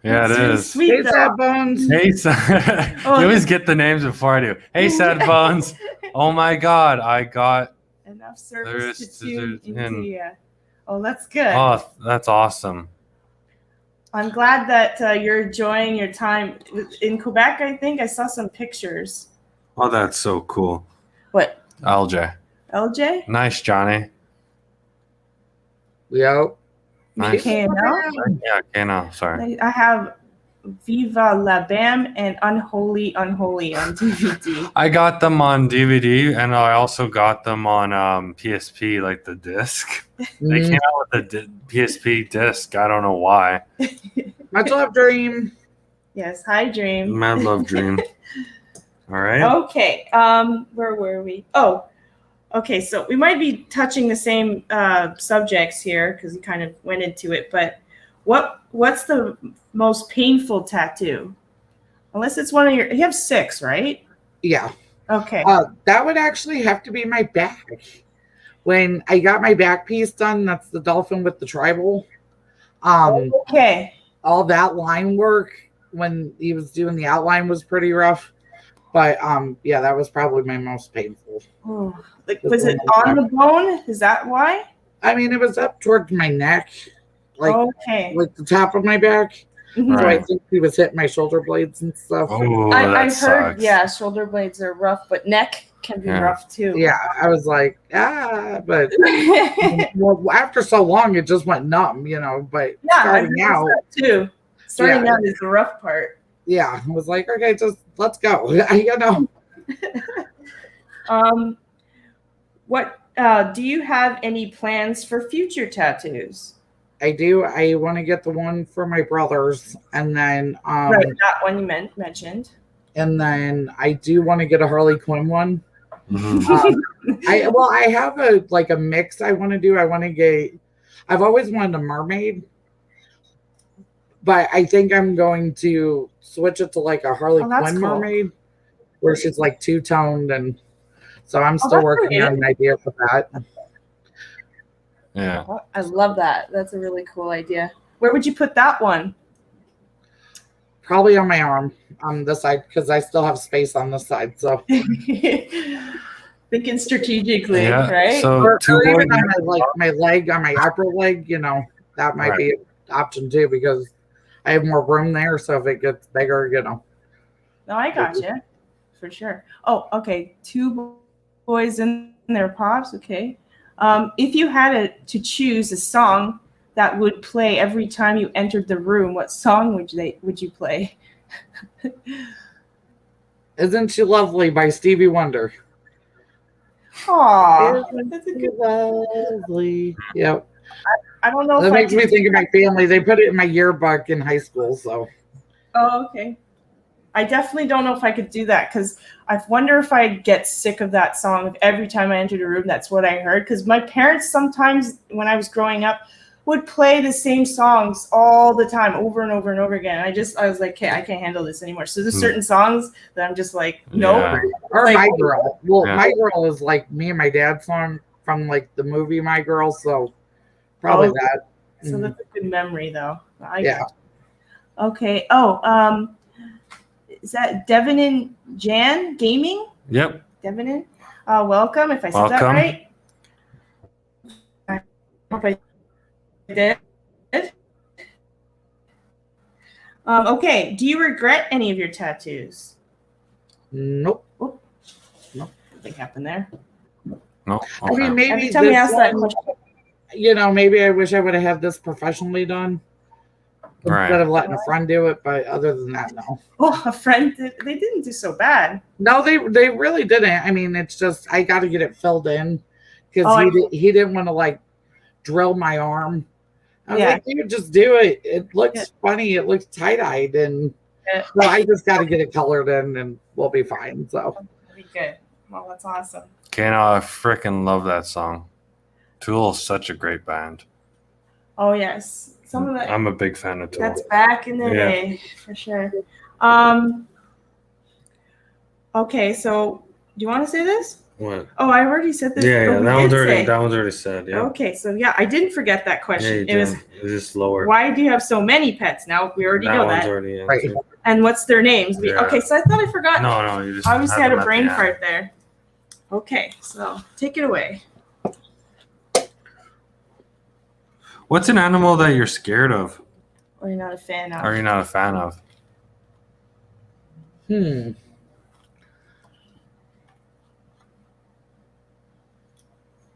Yeah, That's it really is. sweet, Hey, though. Sad Bones. Hey, Sad. Oh, You always get the names before I do. Hey, Sad Bones. Oh my God, I got. Enough service There's- to tune there's- into you. Oh, that's good. Oh, that's awesome. I'm glad that you're enjoying your time in Quebec. I think I saw some pictures. Oh, that's so cool. What? LJ. LJ? Nice, Johnny. Yep. Nice. KNL? Yeah, okay, no, sorry. I have Viva La Bam and Unholy on DVD. I got them on DVD, and I also got them on PSP, like the disc. They came out with the PSP disc. I don't know why. Much love, Dream. Yes, hi Dream. Mad Love Dream. All right. Okay, where were we? Oh, okay, so we might be touching the same subjects here because we kind of went into it, but what's the most painful tattoo? Unless it's one of you have 6, right? Yeah. Okay. That would actually have to be my back. When I got my back piece done, that's the dolphin with the tribal. Okay. All that line work when he was doing the outline was pretty rough. But yeah, that was probably my most painful. Oh, like, was it on the bone? Is that why? I mean, it was up towards my neck, like the top of my back. Mhm. So I think he was hitting my shoulder blades and stuff. Oh, I that heard, sucks. yeah, shoulder blades are rough, but neck can be rough too. Yeah, I was like, but well, after so long, it just went numb, you know. But Yeah, starting out, too. Starting out is the rough part. Yeah, I was like, okay, just let's go. You know. What do you have any plans for future tattoos? I do. I want to get the one for my brothers, and then Right, that one you mentioned. and then I do want to get a Harley Quinn one. Mhm. I have a mix I want to do. I want to get. I've always wanted a mermaid, but I think I'm going to switch it to like a Harley Quinn cool. mermaid, where she's like two-toned, and so I'm still working on an idea for that. Yeah. I love that. That's a really cool idea. Where would you put that one? Probably on my arm on this side because I still have space on this side. So thinking strategically, Yeah, right? so or two even boys- on my leg, on my upper leg, you know, that might be an option too because I have more room there. So if it gets bigger, you know. No, I got you for sure. Oh, okay. 2 boys in their pops. Okay. If you had to choose a song that would play every time you entered the room, what song would you play? Isn't She Lovely by Stevie Wonder? Aw, that's a Isn't good. she lovely? Yep. I don't know That if makes I me could think of my family. They put it in my yearbook in high school. So Oh, okay. I definitely don't know if I could do that because I wonder if I'd get sick of that song if every time I entered a room. That's what I heard. Because my parents sometimes, when I was growing up, would play the same songs all the time, over and over and over again. I was like, okay, I can't handle this anymore. So there's certain songs that I'm just like, nope. Yeah. or Like- My Girl. Well, Yeah. My Girl is like me and my dad's song from like the movie My Girl. So probably Oh, that. So that's a good memory, though. Yeah. Okay. Oh, is that Devin and Jan Gaming? Yep. Devin and welcome. If I said that Welcome. right. I hope I did. Okay. Do you regret any of your tattoos? Nope. Nothing happened there. No. I mean, Okay. maybe Every time we this ask that one, question, you know, maybe I wish I would have had this professionally done Right. instead of letting a friend do it. But other than that, no. oh, a friend, they didn't do so bad. No, they really didn't. I mean, it's just I got to get it filled in because Oh, he didn't want to like drill my arm. I was Yeah. like, dude, just do it. It looks funny. It looks tie-dyed, and Yeah. so I just got to get it colored in, and we'll be fine. So That'd be good. Well, that's awesome. Okay, no, I freaking love that song. Tool is such a great band. Oh yes, some of that. I'm a big fan of Tool. That's back in the Yeah. day for sure. Okay, so do you want to say this? What? Oh, I already said this. Yeah, Oh, yeah. we That did one's already say. that one's already said. Yeah. Okay, so yeah, I didn't forget that Yeah, question. you It was, did. It's just lower. why do you have so many pets? Now we already know one's that. already Right. answered. And what's their names? Yeah. Okay, so I thought I forgot. No, you just I obviously had them a at brain the end. fart there. Okay, so take it away. What's an animal that you're scared of Or you're not a fan of? or you're not a fan of?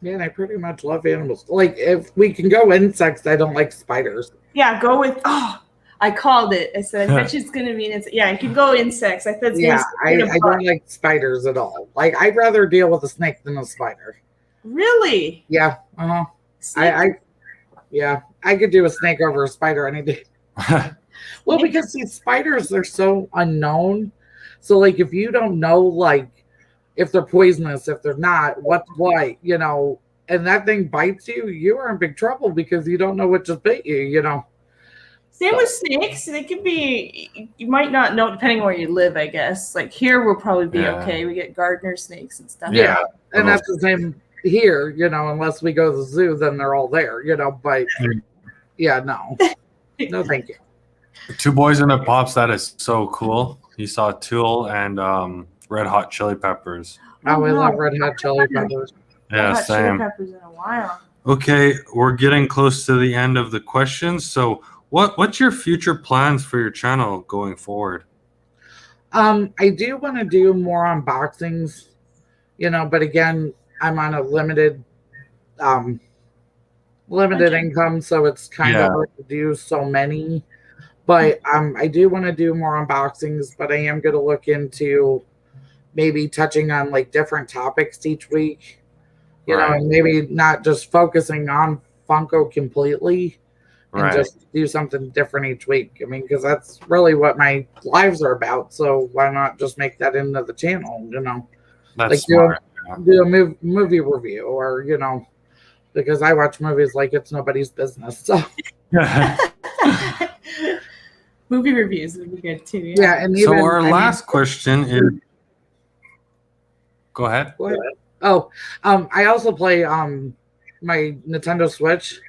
Man, I pretty much love animals. Like, if we can go insects, I don't like spiders. Yeah, go with. Oh, I called it. I said, I bet you it's gonna be an insect. Yeah, you can go insects. I thought it's Yeah, gonna I don't like spiders at all. Like, I'd rather deal with a snake than a spider. Really? Yeah, I could do a snake over a spider any day. Well, because these spiders, they're so unknown. So, like, if you don't know, like, if they're poisonous, if they're not, what, you know, and that thing bites you, you are in big trouble because you don't know what just bit you, you know. Same with snakes. They could be. You might not know depending on where you live. I guess. Like here, we'll probably be Yeah. okay. We get gardener snakes and stuff. Yeah, and that's the same here, you know, unless we go to the zoo, then they're all there, you know, but yeah, no, thank you. Two Boys and a Pops, that is so cool. You saw Tool and Red Hot Chili Peppers. Oh, I love Red Hot Chili Peppers. Yeah, Hot Chili same. Peppers in a while. Okay, we're getting close to the end of the questions. So what's your future plans for your channel going forward? I do want to do more unboxings, you know, but again, I'm on a limited income, so it's kind of hard to do so many. But I do want to do more unboxings, but I am going to look into maybe touching on like different topics each week, you know, and maybe not just focusing on Funko completely and just do something different each week. I mean, because that's really what my lives are about. So why not just make that into the channel, you know? That's like smart. do a movie review, or, you know, because I watch movies like it's nobody's business. So movie reviews would be good too. Yeah, and so even, our last question is. Go ahead. Oh, I also play my Nintendo Switch,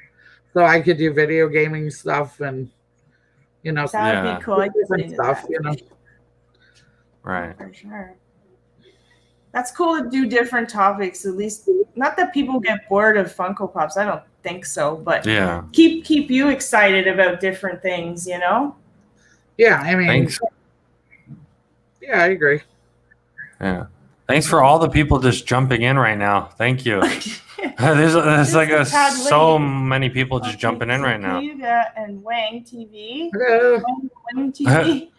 so I could do video gaming stuff and, you know, that would be cool. different stuff, you know. Right. For sure. That's cool to do different topics. At least, not that people get bored of Funko Pops. I don't think so, but Yeah. keep you excited about different things. You know. Yeah, I mean. Thanks. Yeah, I agree. Yeah. Thanks for all the people just jumping in right now. Thank you. there's like so many people just jumping in right now. Yuga and Wang TV. Hello. Wang TV.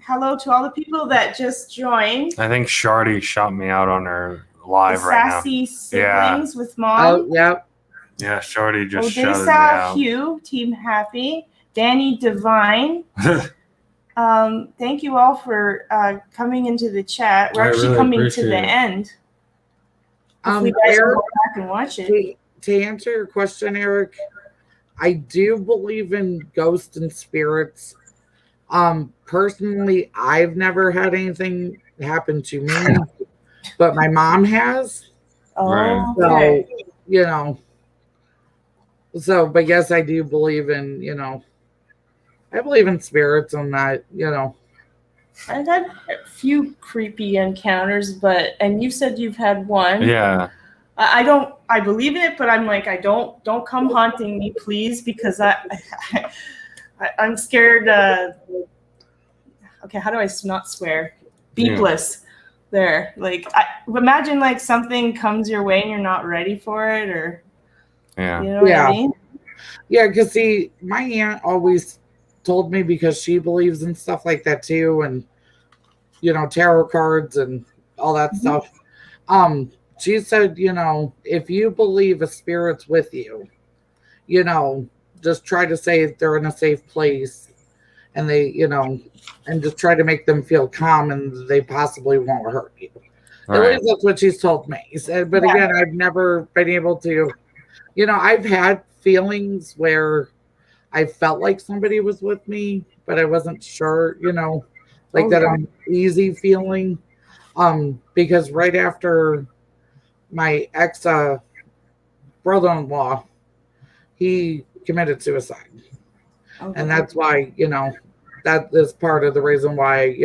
Hello to all the people that just joined. I think Shardy shot me out on her live right now. Sassy siblings with mom. Oh, yeah. Yeah, Shardy just shouted me Odessa out. Hugh, Team Happy. Danny Divine. Thank you all for coming into the chat. We're actually coming to the end. Hopefully you guys will go back and watch it. To answer your question, Eric, I do believe in ghosts and spirits. Personally, I've never had anything happen to me, but my mom has. Oh, so, you know. So, but yes, I do believe in, you know, I believe in spirits and that, you know. I've had a few creepy encounters, and you said you've had one. Yeah. I believe in it, but I'm like, don't come haunting me, please, because I'm scared. Okay, how do I not swear? Beepless. There, like, imagine like something comes your way and you're not ready for it, or you know what I mean? Yeah, because see, my aunt always told me, because she believes in stuff like that too, and, you know, tarot cards and all that stuff. She said, you know, if you believe a spirit's with you, you know, just try to say they're in a safe place, and they, you know, and just try to make them feel calm, and they possibly won't hurt you. At least that's what she's told me. But again, I've never been able to, you know, I've had feelings where I felt like somebody was with me, but I wasn't sure, you know, like that uneasy feeling. Because right after my ex brother-in-law, he committed suicide. Okay. And that's why, that is part of the reason why,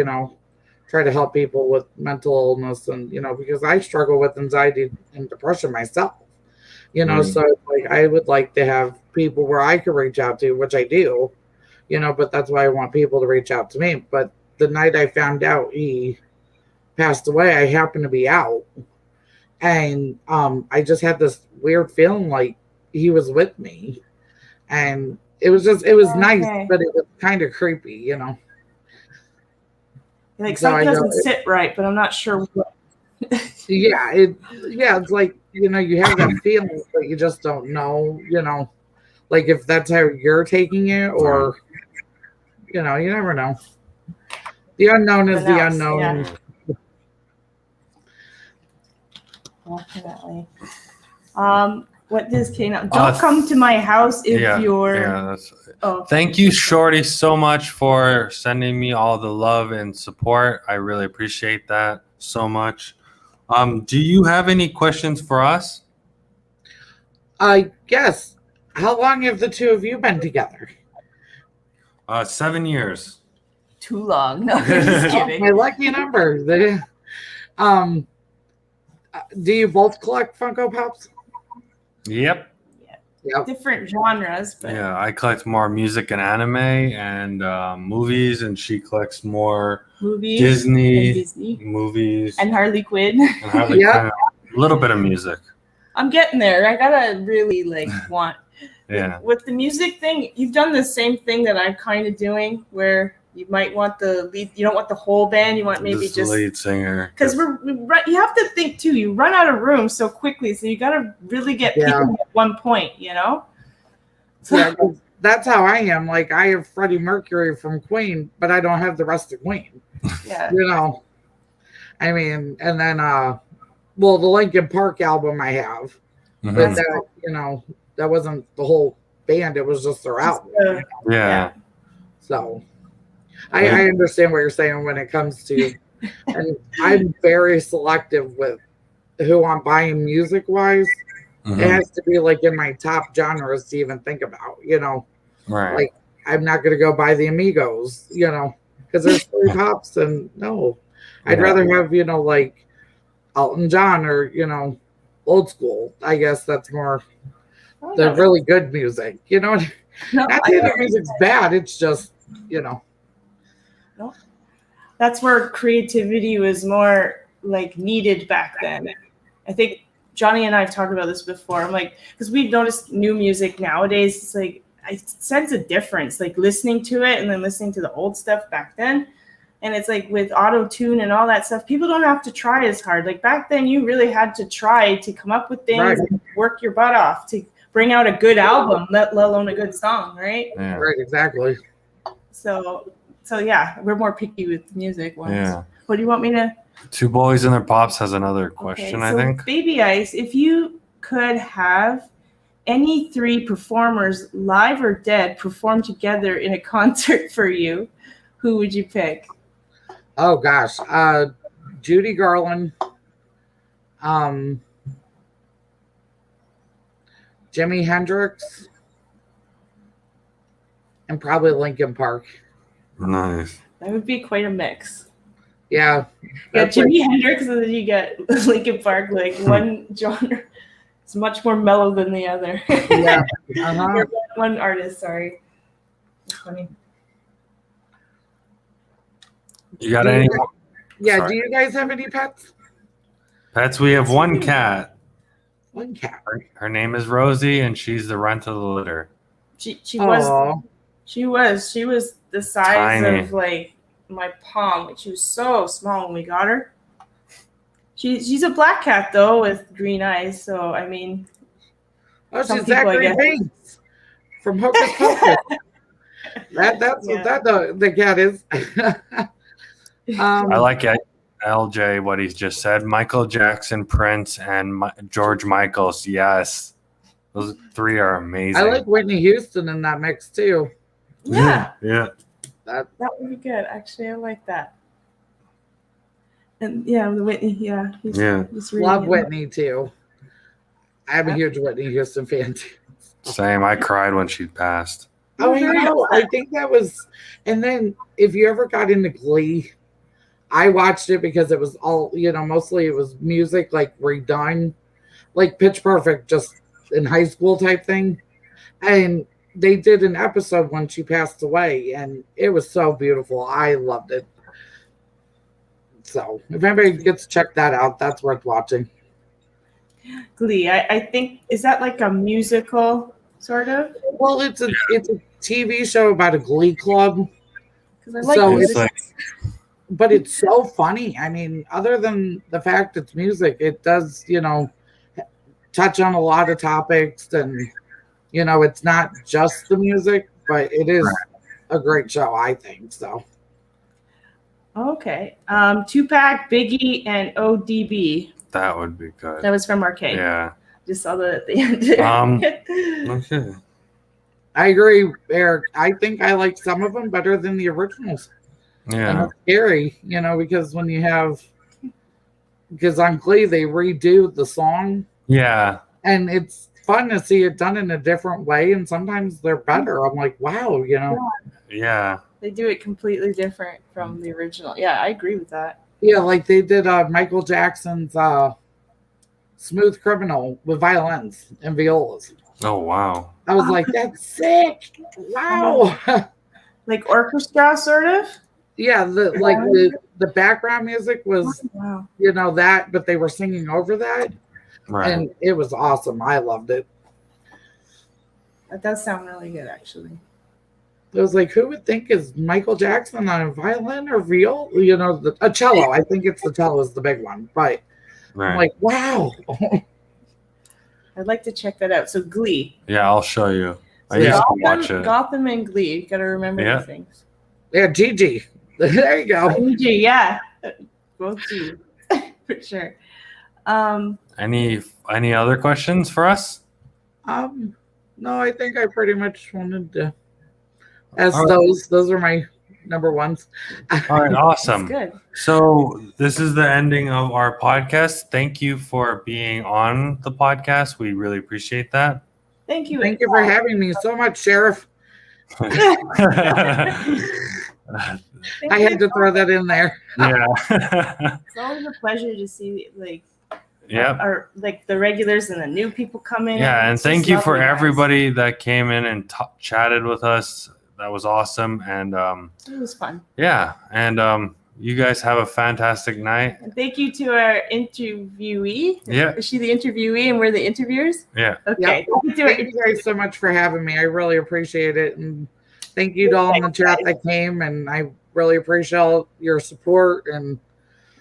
try to help people with mental illness and, because I struggle with anxiety and depression myself, so like I would like to have people where I could reach out to, which I do, but that's why I want people to reach out to me. But the night I found out he passed away, I happened to be out, and I just had this weird feeling like he was with me, and it was nice, but it was kind of creepy, Like So something doesn't sit right, but I'm not sure what. It's like, you have that feeling, but you just don't know, like if that's how you're taking it, or you never know. The unknown is the unknown. Yeah. Definitely. What does Kane? Don't come to my house if you're. Yeah, that's. Oh. Thank you, Shorty, so much for sending me all the love and support. I really appreciate that so much. Do you have any questions for us? Yes. How long have the two of you been together? 7 years. Too long. No, just kidding. My lucky number. Do you both collect Funko Pops? Yep. Yep. Different genres, but yeah, I collect more music and anime and movies, and she collects more Disney movies and Harley Quinn. And Harley Quinn. A little bit of music. I'm getting there. I gotta really want. Yeah. With the music thing, you've done the same thing that I'm kind of doing, where you might want the lead. You don't want the whole band. You want maybe just the lead singer. Because you have to think too. You run out of room so quickly, so you got to really get people at one point. So that's how I am. Like I have Freddie Mercury from Queen, but I don't have the rest of Queen. Yeah. I mean, and then the Linkin Park album I have, but that that wasn't the whole band. It was just their album. Yeah. So. I understand what you're saying when it comes to, and I'm very selective with who I'm buying music wise. Mm-hmm. It has to be like in my top genres to even think about, Right. Like I'm not going to go buy the Amigos, because there's 3 pops, and no, I'd rather have, like Elton John or, old school. I guess that's more the really good music, No, not that the music's bad. It's just, That's where creativity was more needed back then. I think Johnny and I have talked about this before. I'm because we've noticed new music nowadays. It's I sense a difference, listening to it and then listening to the old stuff back then. And it's with auto tune and all that stuff, people don't have to try as hard. Back then, you really had to try to come up with things and work your butt off to bring out a good album, let alone a good song, right? Yeah. Right, exactly. So yeah, we're more picky with music ones. Yeah. What do you want me to? Two Boys and Their Pops has another question, I think. Baby Ice, if you could have any 3 performers, live or dead, perform together in a concert for you, who would you pick? Oh gosh, Judy Garland, Jimi Hendrix, and probably Linkin Park. Nice. That would be quite a mix. Yeah. Yeah, Jimi Hendrix, and then you get Linkin Park. One genre is much more mellow than the other. Yeah. One artist, sorry. That's funny. You got any? Yeah. Sorry. Do you guys have any pets? Pets. We have one cat. One cat. Her name is Rosie, and she's the runt of the litter. She was the size Tiny. of my palm. She was so small when we got her. She's a black cat though with green eyes. So I mean, she's Zachary Banks from Hocus Pocus. That's what the cat is. I like it. LJ, what he's just said. Michael Jackson, Prince, and George Michaels. Yes. Those 3 are amazing. I like Whitney Houston in that mix too. Yeah. Yeah. That would be good. Actually, I like that. And yeah, the Whitney. Yeah. He's really Love good. Whitney too. I'm a huge Whitney Houston fan too. Same. I cried when she passed. Oh, I know. I think that was. And then if you ever got into Glee, I watched it because it was all, mostly it was music like redone, like Pitch Perfect, just in high school type thing. And they did an episode when she passed away, and it was so beautiful. I loved it. So if anybody gets to check that out, that's worth watching. Glee. I think, is that like a musical sort of? Well, it's a TV show about a Glee club. Because I like So this. but it's so funny. I mean, other than the fact it's music, it does, touch on a lot of topics, and it's not just the music, but it is a great show, I think. So Okay. Tupac, Biggie, and ODB. That would be good. That was from Arcade. Yeah. Just saw that at the end. Okay. I agree, Eric. I think I like some of them better than the originals. And Yeah. it's scary, because when because on Glee they redo the song, Yeah. and it's fun to see it done in a different way, and sometimes they're better. I'm like, wow, Yeah. They do it completely different from the original. Yeah, I agree with that. Yeah, like they did Michael Jackson's Smooth Criminal with violins and violas. Oh wow. I was like, that's sick. Wow. Like orchestra, sort of? Yeah, the background music was, Wow. that, but they were singing over that. Right. And it was awesome. I loved it. That does sound really good, actually. It was like, who would think is Michael Jackson on a violin or viol? A cello. I think it's the cello is the big one. But I'm like, wow. I'd like to check that out. So Glee. Yeah, I'll show you. I Yeah. used to watch it. Gotham and Glee. You got to remember Yeah. the things. Yeah, Gigi. There you go. G, yeah. Both G. For sure. Any other questions for us? No, I think I pretty much wanted to ask All right. those. Those are my number ones. All right, awesome. That's good. So this is the ending of our podcast. Thank you for being on the podcast. We really appreciate that. Thank you. Thank you for having me so much, Sheriff. I had to throw that in there. Yeah. It's always a pleasure to see Yep. the regulars and the new people come in. Yeah, and It's thank just you for lovely, guys. everybody that came in and chatted with us. That was awesome. And It was fun. yeah, and you guys have a fantastic night. And thank you to our interviewee. Yeah. Is she the interviewee and we're the interviewers? Yeah. Okay. Yep. Thank you guys so much for having me. I really appreciate it. And thank you to all in the chat that came. And I really appreciate all your support. And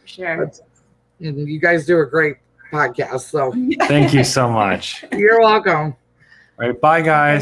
Sure. you guys do a great podcast. So Thank you so much. you're welcome. All right, bye guys.